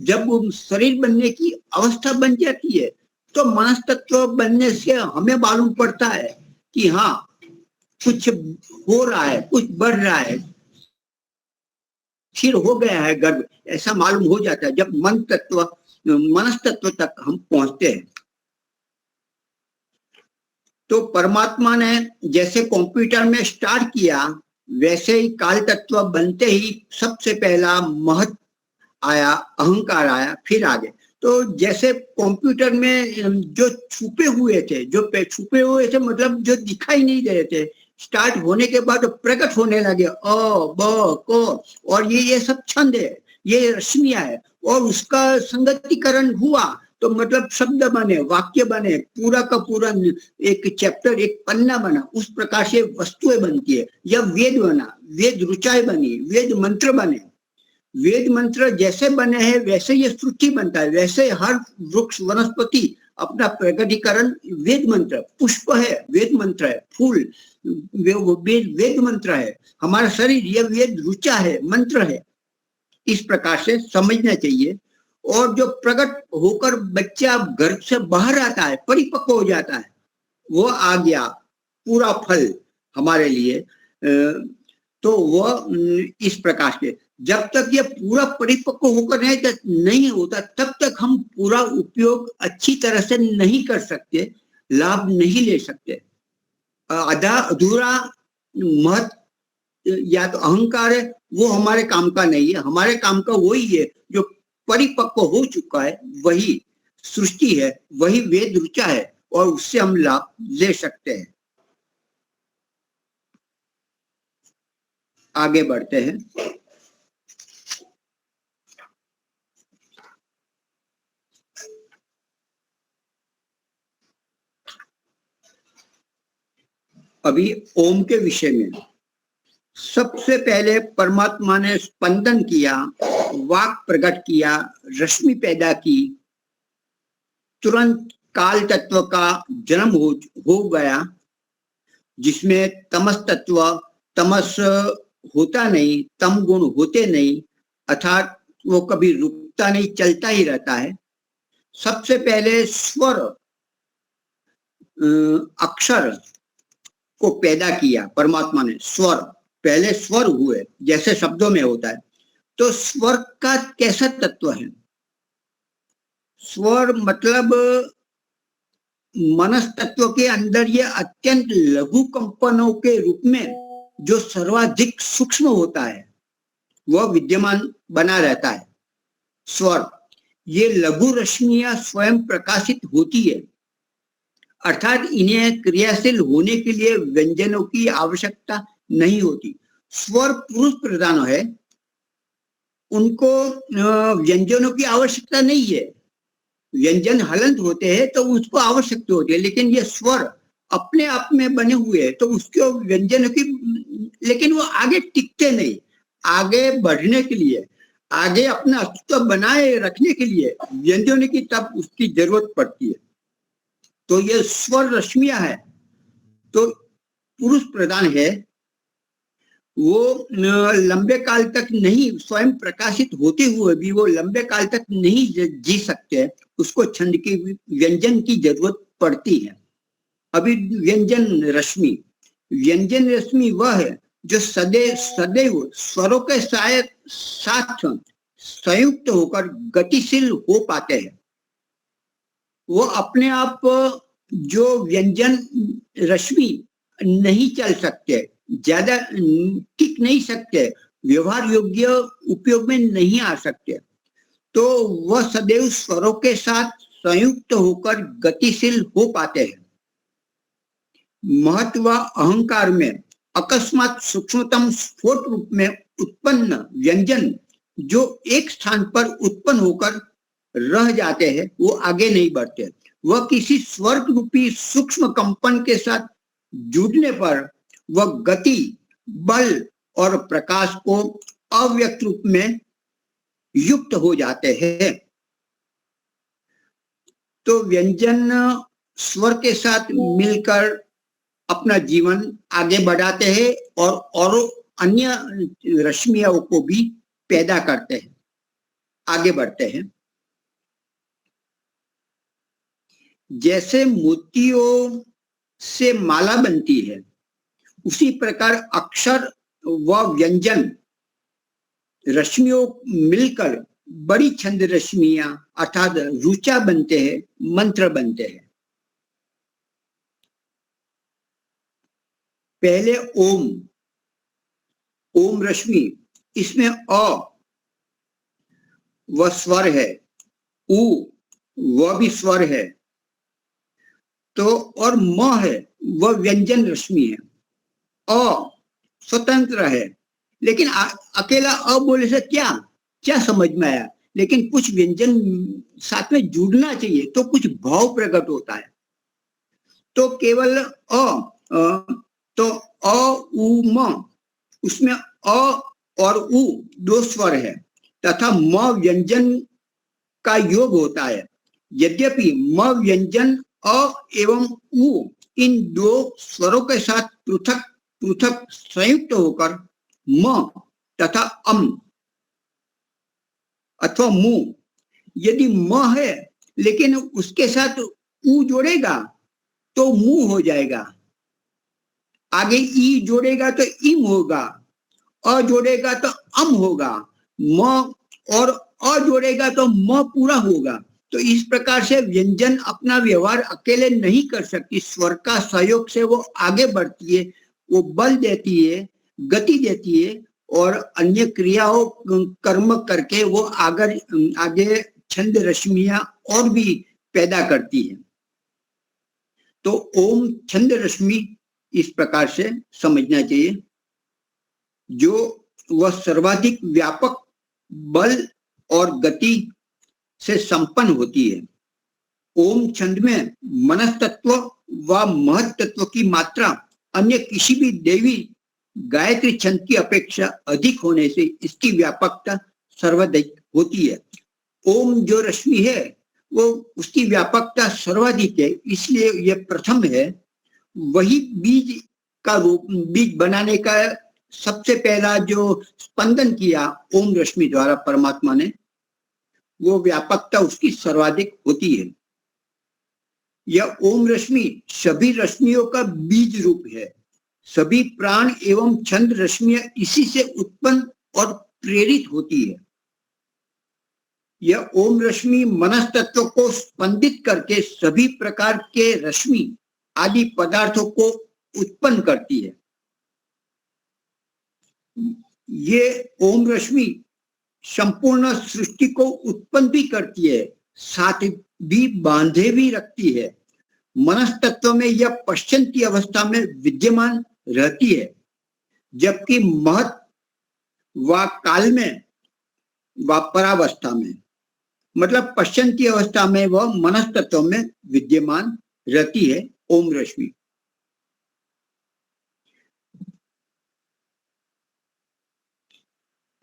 S1: जब शरीर बनने की अवस्था बन जाती है, तो मनस तत्व बनने से हमें मालूम पड़ता है कि हाँ कुछ हो रहा है, कुछ बढ़ रहा है, फिर हो गया है गर्भ, ऐसा मालूम हो जाता है जब मन तत्व, मनस तत्व तक हम पहुंचते हैं। तो परमात्मा ने जैसे कंप्यूटर में स्टार्ट किया, वैसे ही काल तत्व बनते ही सबसे पहला महत आया, अहंकार आया, फिर आगे। तो जैसे कंप्यूटर में जो छुपे हुए थे, छुपे हुए थे मतलब जो दिखाई नहीं दे रहे थे, स्टार्ट होने के बाद प्रकट होने लगे, अ ब क, और ये सब छंद है, ये रश्मियां है, और उसका संगतिकरण हुआ तो मतलब शब्द बने, वाक्य बने, पूरा का पूरा एक चैप्टर, एक पन्ना बना। उस प्रकार से वस्तुएं बनती है। या वेद बना, वेद ऋचाएं बनी, वेद मंत्र बने। वेद मंत्र जैसे बने हैं वैसे ये श्रुति बनता है, वैसे हर वृक्ष वनस्पति अपना प्रकटीकरण वेद मंत्र, पुष्प है वेद मंत्र है, फूल वेद मंत्र है, हमारा शरीर ये वेद ऋचा है, मंत्र है। इस प्रकार से समझना चाहिए। और जो प्रकट होकर बच्चा गर्भ से बाहर आता है, परिपक्व हो जाता है, वो आ गया पूरा फल हमारे लिए। तो वह इस प्रकार से जब तक ये पूरा परिपक्व होकर नहीं होता तब तक हम पूरा उपयोग अच्छी तरह से नहीं कर सकते, लाभ नहीं ले सकते। आधा अधूरा महत या तो अहंकार है, वो हमारे काम का नहीं है। हमारे काम का वही है जो परिपक्व हो चुका है, वही सृष्टि है, वही वेद ऋचा है, और उससे हम लाभ ले सकते हैं। आगे बढ़ते हैं। अभी ओम के विषय में सबसे पहले परमात्मा ने स्पंदन किया, वाक प्रकट किया, रश्मि पैदा की, तुरंत काल तत्व का जन्म हो गया, जिसमें तमस तत्व, तमस होता नहीं, तम गुण होते नहीं, अर्थात वो कभी रुकता नहीं, चलता ही रहता है। सबसे पहले स्वर अक्षर को पैदा किया परमात्मा ने। स्वर, पहले स्वर हुए जैसे शब्दों में होता है। तो स्वर का कैसा तत्व है? स्वर मतलब मनस तत्व के अंदर ये अत्यंत लघु कंपनों के रूप में जो सर्वाधिक सूक्ष्म होता है वह विद्यमान बना रहता है। स्वर, ये लघु रश्मियां स्वयं प्रकाशित होती है, अर्थात इन्हें क्रियाशील होने के लिए व्यंजनों की आवश्यकता नहीं होती। स्वर पुरुष प्रधान है, उनको व्यंजनों की आवश्यकता नहीं है। व्यंजन हलंत होते हैं तो उसको आवश्यकता होती है, लेकिन ये स्वर अपने आप में बने हुए हैं तो उसको व्यंजनों की, लेकिन वो आगे टिकते नहीं। आगे बढ़ने के लिए, आगे अपना अस्तित्व बनाए रखने के लिए व्यंजनों की तब उसकी जरूरत पड़ती है। तो ये स्वर रश्मियां है तो पुरुष प्रधान है, वो लंबे काल तक नहीं, स्वयं प्रकाशित होते हुए भी वो लंबे काल तक नहीं जी सकते, उसको छंद की व्यंजन की जरूरत पड़ती है। अभी व्यंजन रश्मि वह है जो सदैव स्वरों के साथ संयुक्त होकर गतिशील हो पाते हैं। वो अपने आप जो व्यंजन रश्मि नहीं चल सकते, ज्यादा टिक नहीं सकते, व्यवहार योग्य उपयोग में नहीं आ सकते, तो वह सदैव स्वरों के साथ संयुक्त होकर गतिशील हो पाते हैं। महत्व अहंकार में अकस्मात सूक्ष्मतम स्फोट रूप में उत्पन्न व्यंजन जो एक स्थान पर उत्पन्न होकर रह जाते हैं, वो आगे नहीं बढ़ते। वह किसी स्वर्ग रूपी सूक्ष्म कंपन के साथ जुड़ने पर वह गति, बल और प्रकाश को अव्यक्त रूप में युक्त हो जाते हैं। तो व्यंजन स्वर के साथ मिलकर अपना जीवन आगे बढ़ाते हैं और अन्य रश्मियों को भी पैदा करते हैं, आगे बढ़ते हैं। जैसे मोतियों से माला बनती है, उसी प्रकार अक्षर व व्यंजन रश्मियों मिलकर बड़ी छंद रश्मियां अर्थात रुचा बनते हैं, मंत्र बनते हैं। पहले ओम रश्मि, इसमें अ वह स्वर है, उ वह भी स्वर है, तो और म है वह व्यंजन रश्मि है। अ स्वतंत्र है, लेकिन अकेला अ बोले से क्या समझ में आया, लेकिन कुछ व्यंजन साथ में जुड़ना चाहिए तो कुछ भाव प्रकट होता है। तो केवल तो अ उ म, उसमें अ और उ दो स्वर है तथा म व्यंजन का योग होता है। यद्यपि म व्यंजन अ एवं उ इन दो स्वरों के साथ पृथक संयुक्त होकर म तथा अम अथवा मु, यदि म है लेकिन उसके साथ उ जोड़ेगा तो मु हो जाएगा, आगे ई जोड़ेगा तो इम होगा, अ जोड़ेगा तो अम होगा, म और अ जोड़ेगा तो म पूरा होगा। तो इस प्रकार से व्यंजन अपना व्यवहार अकेले नहीं कर सकती, स्वर का सहयोग से वो आगे बढ़ती है, वो बल देती है, गति देती है और अन्य क्रियाओं कर्म करके वो आगे छंद रश्मियां और भी पैदा करती है। तो ओम छंद रश्मि इस प्रकार से समझना चाहिए, जो वह सर्वाधिक व्यापक बल और गति से संपन्न होती है। ओम छंद में मनस्तत्व व महत तत्व की मात्रा अन्य किसी भी देवी गायत्री छंद की अपेक्षा अधिक होने से इसकी व्यापकता सर्वाधिक होती है। ओम जो रश्मि है वो उसकी व्यापकता सर्वाधिक है, इसलिए यह प्रथम है। वही बीज बनाने का सबसे पहला जो स्पंदन किया ओम रश्मि द्वारा परमात्मा ने, वो व्यापकता उसकी सर्वाधिक होती है। यह ओम रश्मि सभी रश्मियों का बीज रूप है। सभी प्राण एवं छंद रश्मियां इसी से उत्पन्न और प्रेरित होती है। यह ओम रश्मि मनस तत्व को स्पंदित करके सभी प्रकार के रश्मि आदि पदार्थों को उत्पन्न करती है। ये ओम रश्मि संपूर्ण सृष्टि को उत्पन्न भी करती है, साथ भी बांधे भी रखती है। मनस तत्व में यह पश्चंती अवस्था में विद्यमान रहती है, जबकि महत व काल में व परावस्था में, मतलब पश्चंती अवस्था में वह मनस तत्व में विद्यमान रहती है ओम रश्मि।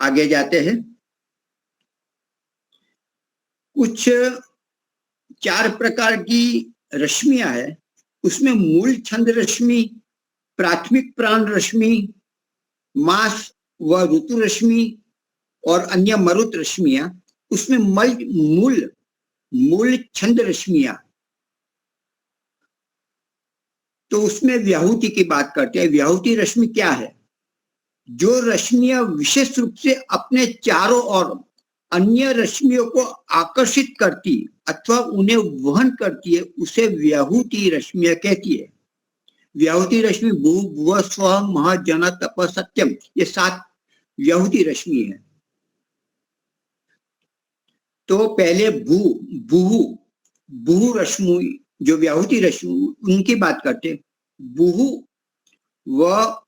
S1: आगे जाते हैं। कुछ 4 प्रकार की रश्मियां है, उसमें मूल छंद रश्मि, प्राथमिक प्राण रश्मि, मास व ऋतु रश्मि और अन्य मरुत रश्मियां, उसमें मूल छंद रश्मियां, तो उसमें व्याहुति की बात करते हैं। व्याहुति रश्मि क्या है? जो रश्मियां विशेष रूप से अपने चारों ओर अन्य रश्मियों को आकर्षित करती अथवा उन्हें वहन करती है, उसे व्याहुति रश्मियां कहती है। व्याहुति रश्मि भू भुव स्व मह जन तप सत्यम, ये 7 व्याहुति रश्मि है। तो पहले भू रश्मि, जो व्याहुति रश्मि, उनकी बात करते। भू व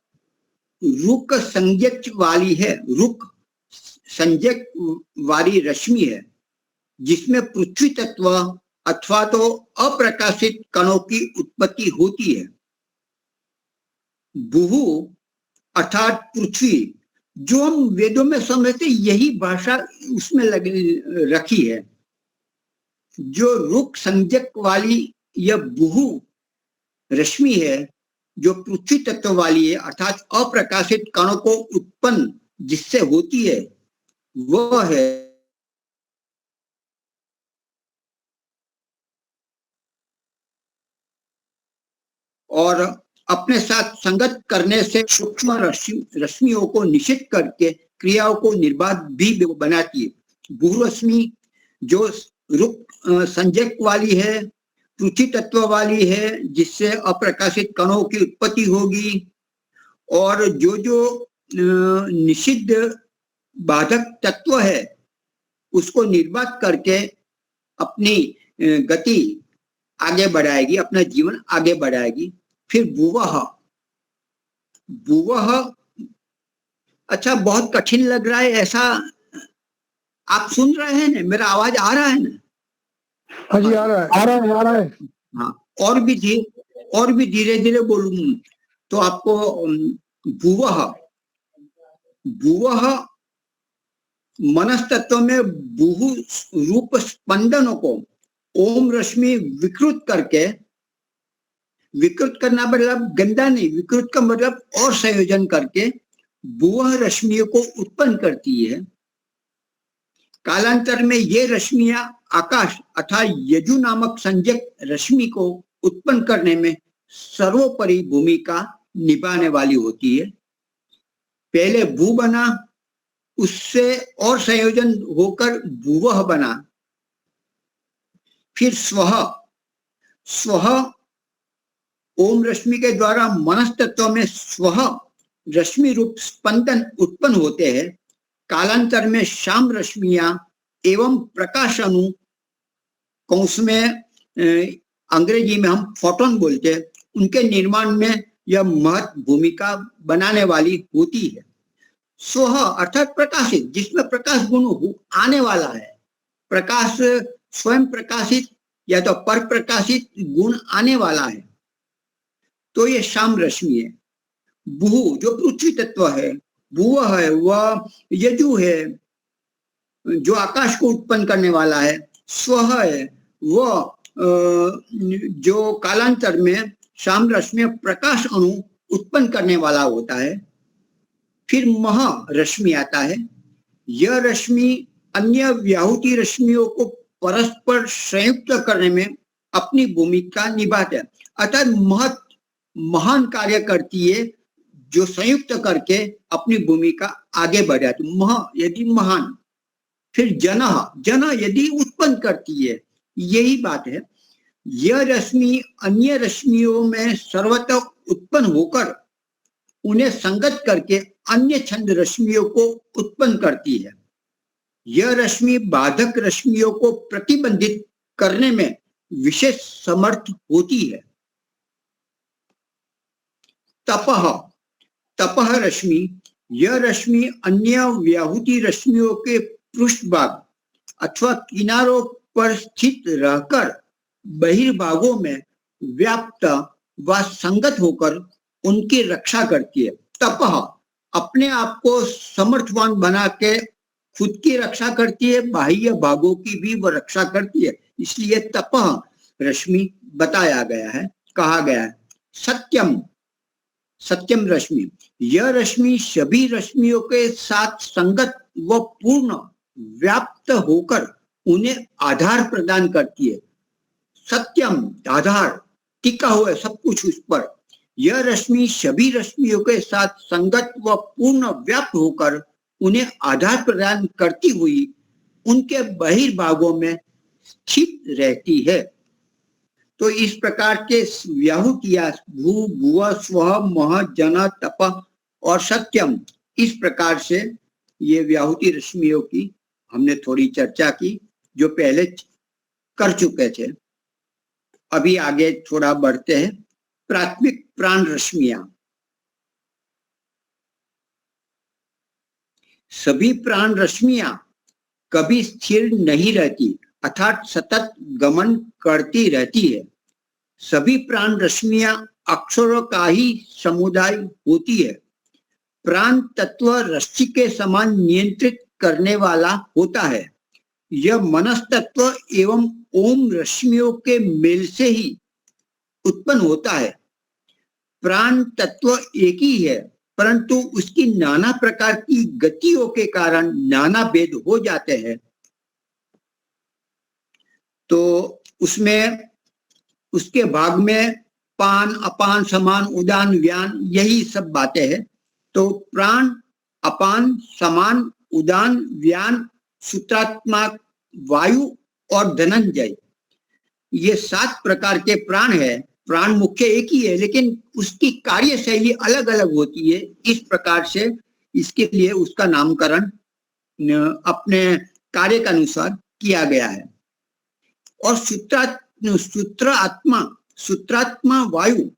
S1: रुक संज्ञक वाली है, रुक संज्ञक वाली रश्मि है, जिसमें पृथ्वी तत्व अथवा तो अप्रकाशित कणों की उत्पत्ति होती है। भूहु अर्थात पृथ्वी, जो हम वेदों में समझते, यही भाषा उसमें रखी है। जो रुक संज्ञक वाली यह भूहु रश्मि है, जो पृथ्वी तत्व वाली है, अर्थात अप्रकाशित कणों को उत्पन्न जिससे होती है, वह है और अपने साथ संगत करने से सूक्ष्म रश्मियों को निषिद्ध करके क्रियाओं को निर्बाध भी बनाती है। भूरश्मि जो रुक संज्ञक वाली है, पृथ्वी तत्व वाली है, जिससे अप्रकाशित कणों की उत्पत्ति होगी, और जो निषिद्ध बाधक तत्व है उसको निर्बाध करके अपनी गति आगे बढ़ाएगी, अपना जीवन आगे बढ़ाएगी। फिर भुवः, अच्छा बहुत कठिन लग रहा है ऐसा आप सुन रहे हैं ना? मेरा आवाज आ रहा है ना?
S4: हाँ जी, आ रहा है।
S1: हाँ, और भी धीरे धीरे बोलूं तो आपको भुवः मनस्तत्व में भूहु रूप स्पंदनों को ओम रश्मि विकृत करके, विकृत करना मतलब गंदा नहीं, विकृत का मतलब और संयोजन करके भुवः रश्मियों को उत्पन्न करती है। कालांतर में ये रश्मियां आकाश अर्थात यजु नामक संज्ञक रश्मि को उत्पन्न करने में सर्वोपरि भूमिका निभाने वाली होती है। पहले भू बना, उससे और संयोजन होकर भुवः बना, फिर स्वः ओम रश्मि के द्वारा मनस्तत्व में स्वः रश्मि रूप स्पंदन उत्पन्न होते हैं। कालांतर में शाम रश्मियां एवं प्रकाश अणु, कौंस में अंग्रेजी में हम फोटोन बोलते हैं, उनके निर्माण में यह महत्व भूमिका बनाने वाली होती है। स्वः अर्थात प्रकाशित, जिसमें प्रकाश गुण आने वाला है। प्रकाश स्वयं प्रकाशित या तो पर प्रकाशित गुण आने वाला है, तो ये शाम रश्मि है। भू जो पृथ्वी तत्व है, भुवः है, वह यजु है जो आकाश को उत्पन्न करने वाला है। स्वः है वह जो कालांतर में शाम रश्मि प्रकाश अणु उत्पन्न करने वाला होता है। फिर मह रश्मि आता है। यह रश्मि अन्य व्याहुति रश्मियों को परस्पर संयुक्त करने में अपनी भूमिका निभाते हैं, अर्थात महान कार्य करती है, जो संयुक्त करके अपनी भूमिका आगे बढ़ाती। मह यदि महान, फिर जन यदि उत्पन्न करती है, यही बात है। यह रश्मि अन्य रश्मियों में सर्वतः उत्पन्न होकर उन्हें संगत करके अन्य छंद रश्मियों को उत्पन्न करती है। यह रश्मि बाधक रश्मियों को प्रतिबंधित करने में विशेष समर्थ होती है। तपः रश्मि, यह रश्मि अन्य व्याहुति रश्मियों के पृष्ठभाग अथवा किनारों पर स्थित रहकर बहिर्भागों में व्याप्त व संगत होकर उनकी रक्षा करती है। तपः अपने आप को समर्थवान बना के खुद की रक्षा करती है, बाह्य भागों की भी वह रक्षा करती है, इसलिए तपः रश्मि बताया गया है, कहा गया है। सत्यम रश्मि, यह रश्मि सभी रश्मियों के साथ संगत व पूर्ण व्याप्त होकर उन्हें आधार प्रदान करती है। सत्यम आधार टिका हुआ है सब कुछ उस पर। यह रश्मि सभी रश्मियों के साथ संगत व पूर्ण व्याप्त होकर उन्हें आधार प्रदान करती हुई उनके बहिर्भागों में स्थित रहती है। तो इस प्रकार के व्याहुतिया भू भुव स्व मह जन तप और सत्यम, इस प्रकार से ये व्याहुति रश्मियों की हमने थोड़ी चर्चा की जो पहले कर चुके थे। अभी आगे थोड़ा बढ़ते हैं। प्राथमिक प्राण रश्मियां, सभी प्राण रश्मियां कभी स्थिर नहीं रहती अर्थात सतत गमन करती रहती है। सभी प्राण रश्मियां अक्षरों का ही समुदाय होती है। प्राण तत्व रश्मि के समान नियंत्रित करने वाला होता है। यह मनस तत्व एवं ओम रश्मियों के मेल से ही उत्पन्न होता है। प्राण तत्व एक ही है परंतु उसकी नाना प्रकार की गतियों के कारण नाना भेद हो जाते हैं। तो उसमें उसके भाग में पान अपान समान उदान व्यान यही सब बातें हैं। तो प्राण अपान समान उदान व्यान सूत्रात्मा वायु और धनंजय, ये 7 प्रकार के प्राण है। प्राण मुख्य एक ही है लेकिन उसकी कार्य शैली अलग अलग होती है। इस प्रकार से इसके लिए उसका नामकरण अपने कार्य के अनुसार किया गया है। और सूत्रात्मा वायु,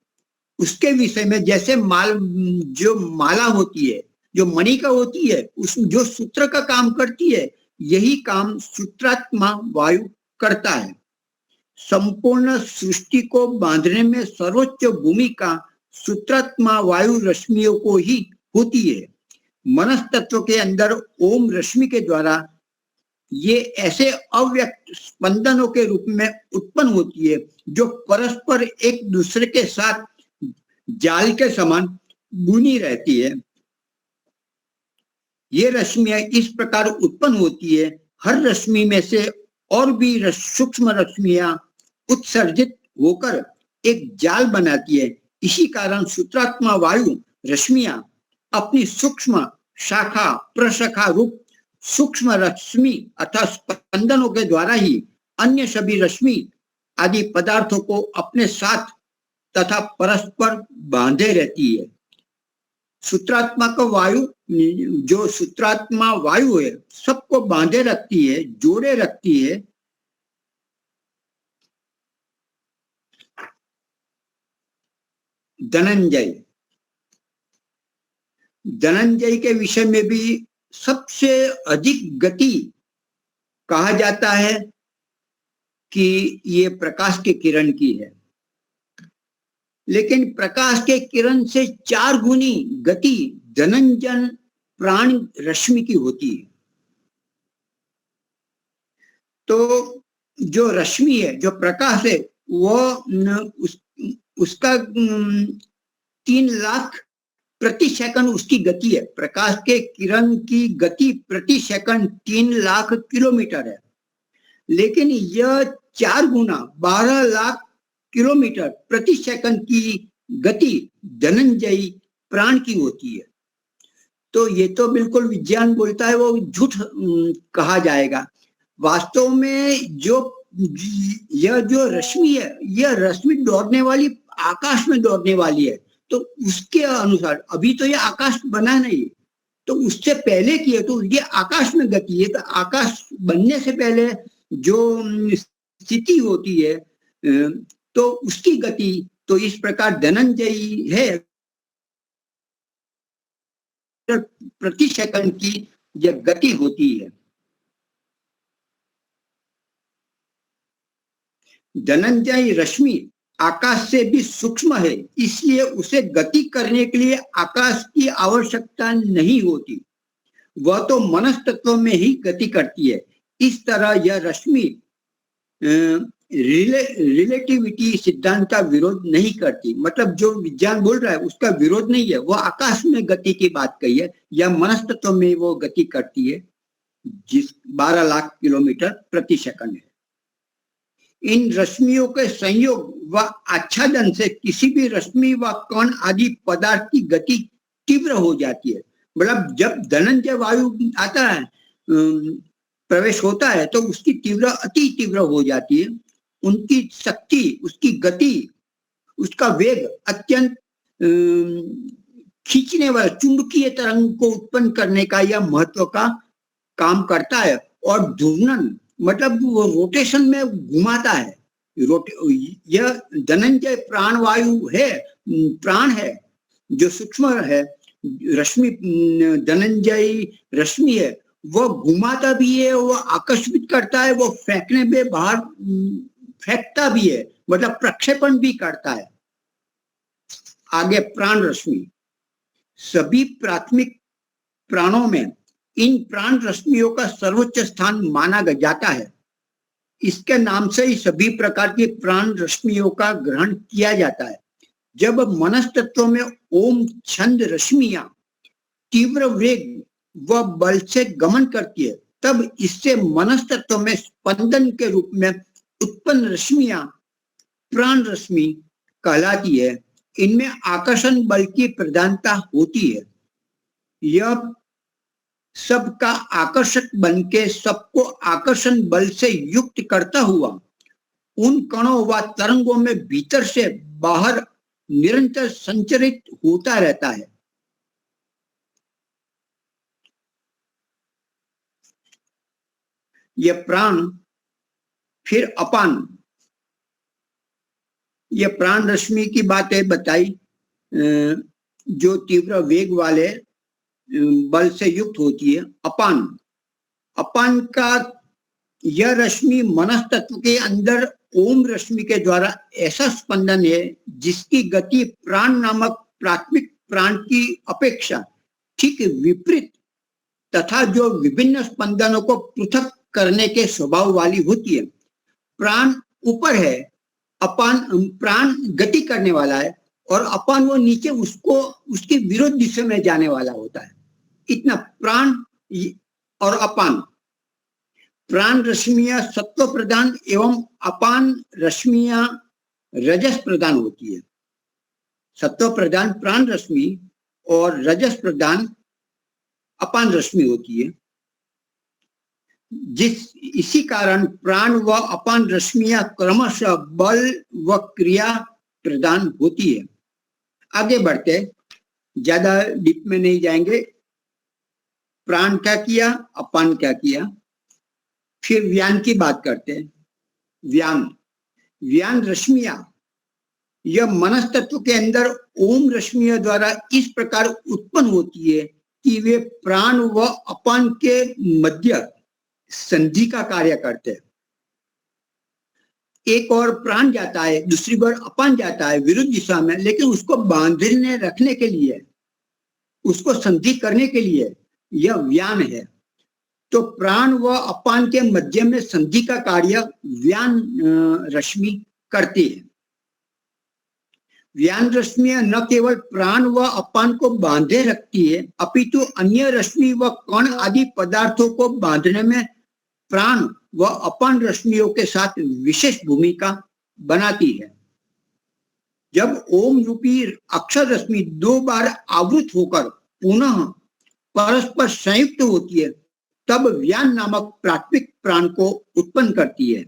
S1: उसके विषय में जैसे जो माला होती है जो मणि का होती है, उस जो सूत्र का काम करती है यही काम सूत्रात्मा वायु करता है। संपूर्ण सृष्टि को बांधने में सर्वोच्च भूमिका सूत्रात्मा वायु रश्मियों को ही होती है। मनस तत्व के अंदर ओम रश्मि के द्वारा ये ऐसे अव्यक्त स्पंदनों के रूप में उत्पन्न होती है जो परस्पर एक दूसरे के साथ जाल के समान बुनी रहती है। ये रश्मियां इस प्रकार उत्पन्न होती है। हर रश्मि में से और भी सूक्ष्म रश्मियां उत्सर्जित होकर एक जाल बनाती है। इसी कारण सूत्रात्मा वायु रश्मियां अपनी सूक्ष्म शाखा प्रशाखा रूप सूक्ष्म रश्मि अर्थात स्पंदनों के द्वारा ही अन्य सभी रश्मि आदि पदार्थों को अपने साथ तथा परस्पर बांधे रहती है। सूत्रात्मा का वायु, जो सूत्रात्मा वायु है, सबको बांधे रखती है, जोड़े रखती है। धनंजय के विषय में भी सबसे अधिक गति कहा जाता है कि ये प्रकाश के किरण की है, लेकिन प्रकाश के किरण से 4 गुनी गति धनंजय प्राण रश्मि की होती है। तो जो रश्मि है, जो प्रकाश है, वो उसका 3 लाख प्रति सेकंड उसकी गति है। प्रकाश के किरण की गति प्रति सेकंड 3 लाख किलोमीटर है, लेकिन यह 4 गुना 12 लाख किलोमीटर प्रति सेकंड की गति धनंजयी प्राण की होती है। तो ये तो बिल्कुल विज्ञान बोलता है वो झूठ कहा जाएगा। वास्तव में यह जो रश्मि है, यह रश्मि दौड़ने वाली आकाश में दौड़ने वाली है। तो उसके अनुसार अभी तो ये आकाश बना नहीं, तो उससे पहले की है, तो ये आकाश में गति है। तो आकाश बनने से पहले जो स्थिति होती है तो उसकी गति तो इस प्रकार धनंजयी है। प्रति सेकंड की यह गति होती है। धनंजयी रश्मि आकाश से भी सूक्ष्म है, इसलिए उसे गति करने के लिए आकाश की आवश्यकता नहीं होती। वह तो मनस तत्व में ही गति करती है। इस तरह यह रश्मि रिलेटिविटी सिद्धांत का विरोध नहीं करती, मतलब जो विज्ञान बोल रहा है उसका विरोध नहीं है। वो आकाश में गति की बात कही है या मनस्तत्व में वो गति करती है जिस 12 लाख किलोमीटर प्रति सेकंड है। इन रश्मियों के संयोग व आच्छादन से किसी भी रश्मि व कण आदि पदार्थ की गति तीव्र हो जाती है। मतलब जब धनंजय वायु आता है, प्रवेश होता है, तो उसकी तीव्र अति तीव्र हो जाती है। उनकी शक्ति, उसकी गति, उसका वेग अत्यंत खींचने वाला चुंबकीय तरंग को उत्पन्न करने का यह महत्व का काम करता है। और घूर्णन मतलब वो रोटेशन में घुमाता है। यह धनंजय प्राणवायु है, प्राण है जो सूक्ष्म है। रश्मि धनंजय रश्मि है, वो घुमाता भी है, वो आकर्षित करता है, वो फेंकने में बाहर फेंकता भी है, मतलब प्रक्षेपण भी करता है। आगे प्राण रश्मि। सभी प्राथमिक प्राणों में इन प्राण रश्मियों का सर्वोच्च स्थान माना जाता है। इसके नाम से ही सभी प्रकार की प्राण रश्मियों का ग्रहण किया जाता है। जब मनस्तत्व में ओम छंद रश्मियां तीव्र वेग व बल से गमन करती है, तब इससे मनस्तत्व में स्पंदन के रूप में उत्पन्न रश्मियां प्राण रश्मि कहलाती है। इनमें आकर्षण बल की प्रधानता होती है। यह सबका आकर्षक बन के सबको आकर्षण बल से युक्त करता हुआ उन कणों व तरंगों में भीतर से बाहर निरंतर संचरित होता रहता है। यह प्राण, फिर अपान, यह प्राण रश्मि की बातें बताई जो तीव्र वेग वाले बल से युक्त होती है। अपान, अपान का यह रश्मि मनस्तत्व के अंदर ओम रश्मि के द्वारा ऐसा स्पंदन है जिसकी गति प्राण नामक प्राथमिक प्राण की अपेक्षा ठीक विपरीत तथा जो विभिन्न स्पंदनों को पृथक करने के स्वभाव वाली होती है। प्राण ऊपर है, अपान प्राण गति करने वाला है, और अपान वो नीचे उसको उसके विरोध दिशा में जाने वाला होता है। इतना प्राण और अपान। प्राण रश्मियां सत्व प्रधान एवं अपान रश्मियां रजस प्रधान होती है। सत्व प्रधान प्राण रश्मि और रजस प्रधान अपान रश्मि होती है। इसी कारण प्राण व अपान रश्मियां क्रमशः बल व क्रिया प्रदान होती है। आगे बढ़ते, ज्यादा डीप में नहीं जाएंगे। प्राण क्या किया, अपान क्या किया, फिर व्यान की बात करते हैं। व्यान, व्यान रश्मियां यह मनस्तत्व के अंदर ओम रश्मियों द्वारा इस प्रकार उत्पन्न होती है कि वे प्राण व अपान के मध्य संधि का कार्य करते हैं। एक और प्राण जाता है, दूसरी बार अपान जाता है विरुद्ध दिशा में, लेकिन उसको बांधने रखने के लिए, उसको संधि करने के लिए यह व्यान है। तो प्राण व अपान के मध्य में संधि का कार्य व्यान रश्मि करती है। व्यान रश्मियां न केवल प्राण व अपान को बांधे रखती है, अपितु अन्य रश्मि व कण आदि पदार्थों को बांधने में प्राण व अपान रश्मियों के साथ विशेष भूमिका बनाती है। जब ओम रूपी अक्षर रश्मि 2 बार आवृत होकर पुनः परस्पर संयुक्त होती है, तब व्यान नामक प्राथमिक प्राण को उत्पन्न करती है।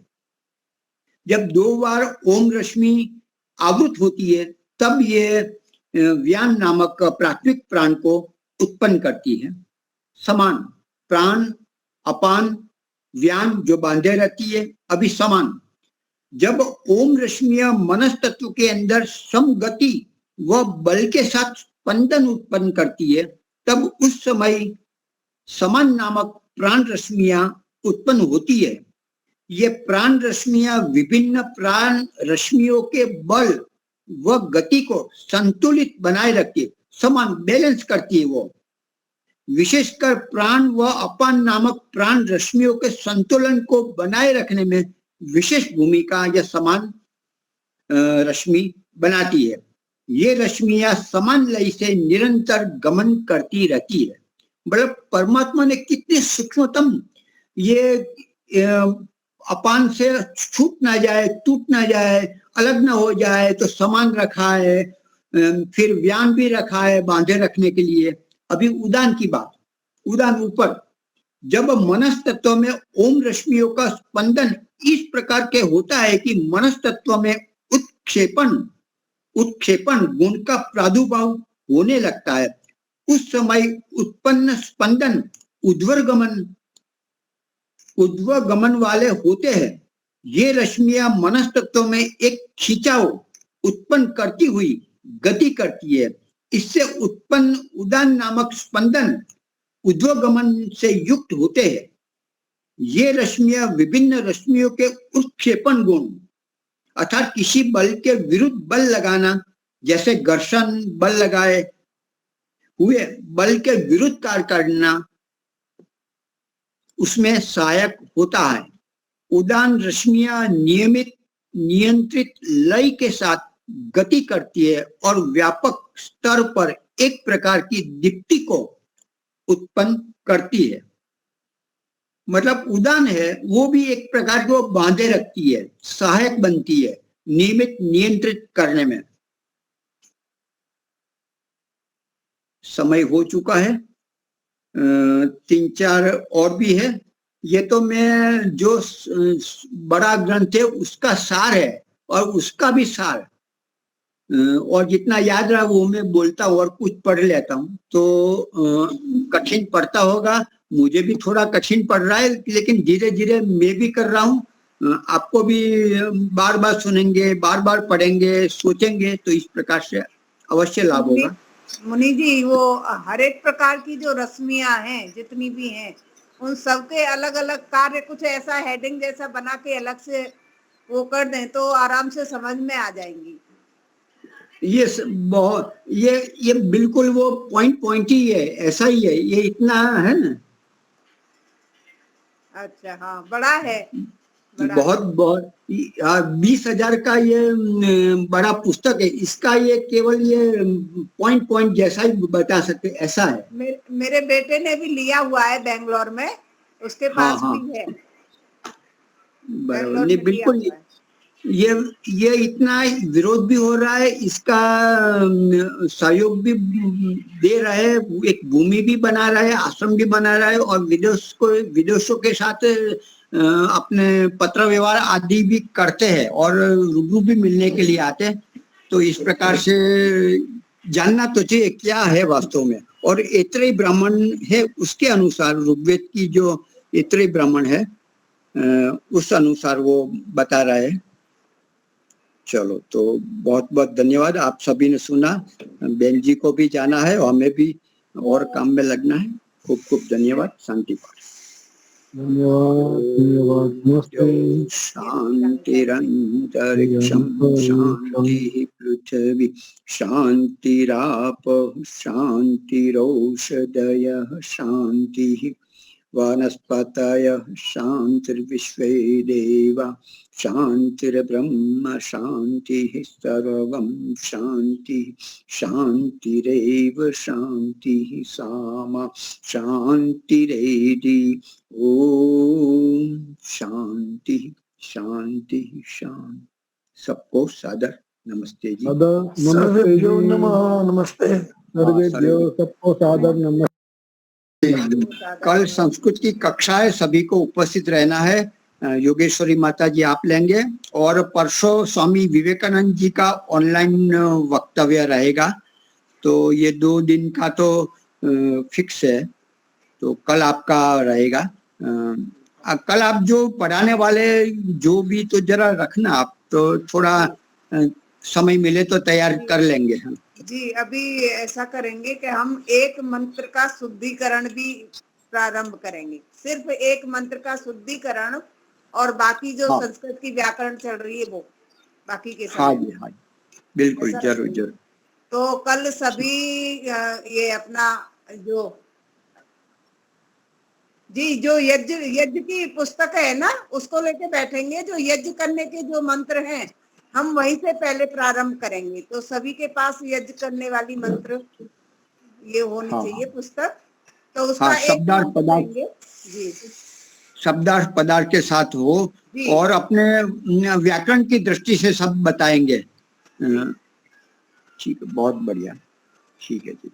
S1: जब 2 बार ओम रश्मि आवृत होती है, तब ये व्यान नामक प्राथमिक प्राण को उत्पन्न करती है। समान प्राण, अपान, व्यान जो बांधे रहती है, अभी समान। जब ओम रश्मियां मनस्तत्व के अंदर समगति व बल के साथ स्पंदन उत्पन्न करती है, तब उस समय समान नामक प्राण रश्मियां उत्पन्न होती है। ये प्राण रश्मियां विभिन्न प्राण रश्मियों के बल व गति को संतुलित बनाए रखती है, समान बैलेंस करती है। वो विशेषकर प्राण व अपान नामक प्राण रश्मियों के संतुलन को बनाए रखने में विशेष भूमिका या समान रश्मि बनाती है। ये रश्मियां समान लय से निरंतर गमन करती रहती है। मतलब परमात्मा ने कितने सूक्ष्मतम ये अपान से छूट ना जाए, टूट ना जाए, अलग ना हो जाए तो समान रखा है। फिर व्यान भी रखा है बांधे रखने के लिए। अभी उदान की बात, उदान ऊपर जब मनस तत्व में ओम रश्मियों का स्पंदन इस प्रकार के होता है कि मनस तत्व में उत्क्षेपण गुण का प्रादुर्भाव होने लगता है, उस समय उत्पन्न स्पंदन ऊर्ध्वगमन वाले होते हैं। ये रश्मियां मनस तत्व में एक खिंचाव उत्पन्न करती हुई गति करती है। इससे उत्पन्न उदान नामक स्पंदन ऊर्ध्वगमन से युक्त होते हैं। ये रश्मियां विभिन्न रश्मियों के उत्क्षेपण गुण अर्थात किसी बल के विरुद्ध बल लगाना, जैसे घर्षण बल लगाए हुए बल के विरुद्ध कार्य करना, उसमें सहायक होता है। उदान रश्मियां नियंत्रित लय के साथ गति करती है और व्यापक स्तर पर एक प्रकार की दीप्ति को उत्पन्न करती है। मतलब उदान है वो भी एक प्रकार को बांधे रखती है, सहायक बनती है नियंत्रित करने में। समय हो चुका है, 3-4 और भी है। ये तो मैं जो बड़ा ग्रंथ है उसका सार है और उसका भी सार, और जितना याद रहा वो मैं बोलता हूँ और कुछ पढ़ लेता हूँ। तो कठिन पड़ता होगा, मुझे भी थोड़ा कठिन पड़ रहा है, लेकिन धीरे धीरे मैं भी कर रहा हूँ। आपको भी बार बार सुनेंगे, बार बार पढ़ेंगे, सोचेंगे तो इस प्रकार से अवश्य लाभ होगा।
S2: मुनि जी, वो हर एक प्रकार की जो रश्मियां हैं जितनी भी हैं, उन सबके अलग अलग कार्य कुछ ऐसा हेडिंग जैसा बना के अलग से वो कर दें तो आराम से समझ में आ जाएंगी।
S1: ये बहुत ये बिल्कुल वो पॉइंट ही है, ऐसा ही है, ये इतना है ना।
S2: अच्छा, हाँ, बड़ा है,
S1: बहुत 20,000 का ये बड़ा पुस्तक है। इसका ये केवल ये पॉइंट जैसा ही बता सकते, ऐसा है।
S2: मेरे बेटे ने भी लिया हुआ है बेंगलोर में, उसके पास भी है।
S1: बराबर, नहीं बिल्कुल। ये इतना विरोध भी हो रहा है, इसका सहयोग भी दे रहा है, एक भूमि भी बना रहा है, आश्रम भी बना रहा है, और विदेशों के साथ अपने पत्र व्यवहार आदि भी करते हैं और रूबरू भी मिलने के लिए आते हैं। तो इस प्रकार से जानना तो चाहिए क्या है वास्तव में। और ऐत्रेय ब्राह्मण है, उसके अनुसार ऋग्वेद की जो ऐत्रेय ब्राह्मण है उस अनुसार वो बता रहा है। चलो, तो बहुत बहुत धन्यवाद। आप सभी ने सुना, बेन जी को भी जाना है और हमें भी और काम में लगना है। खूब खूब धन्यवाद। शांति पाठ।
S4: धन्यवाद।
S1: शांतिरंतरिक्षं शांति पृथ्वी शांतिरापः शांतिरौषधयः शांतिः वनस्पतयः शांतिर्विश्वे देवा शांतिर्ब्रह्म शांतिः सर्वं शांतिः शांतिरेव शांतिः सामा शांतिरेधि। ओम शांति शांति शांति। सबको सादर नमस्ते जी।
S4: नमस्ते नमः। नमस्ते सर्वेभ्यो, सबको सादर नमस्ते।
S1: कल संस्कृत की कक्षा है, सभी को उपस्थित रहना है। योगेश्वरी माता जी आप लेंगे, और परसों स्वामी विवेकानंद जी का ऑनलाइन वक्तव्य रहेगा। तो ये 2 दिन का तो फिक्स है, तो कल आपका रहेगा। कल आप जो पढ़ाने वाले जो भी तो जरा रखना, आप तो थोड़ा समय मिले तो तैयार कर लेंगे हम
S2: जी। अभी ऐसा करेंगे कि हम एक मंत्र का शुद्धिकरण भी प्रारंभ करेंगे, सिर्फ एक मंत्र का शुद्धिकरण, और बाकी जो संस्कृत की व्याकरण चल रही है वो बाकी के
S1: हाँ जी, हाँ बिल्कुल, जरूर जरूर।
S2: तो कल सभी ये अपना जो जी, जो यज्ञ यज्ञ की पुस्तक है ना, उसको लेके बैठेंगे। जो यज्ञ करने के जो मंत्र हैं, हम वहीं से पहले प्रारंभ करेंगे। तो सभी के पास यज्ञ करने वाली मंत्र ये होनी
S1: हाँ,
S2: चाहिए पुस्तक। तो उसका
S1: हाँ,
S2: एक
S1: शब्दार्थ
S2: मंत्र
S1: पदार्थ
S2: लेंगे। जी
S1: शब्दार्थ पदार्थ के साथ हो
S2: जी
S1: और अपने व्याकरण की दृष्टि से सब बताएंगे। ठीक है, बहुत बढ़िया। ठीक है जी।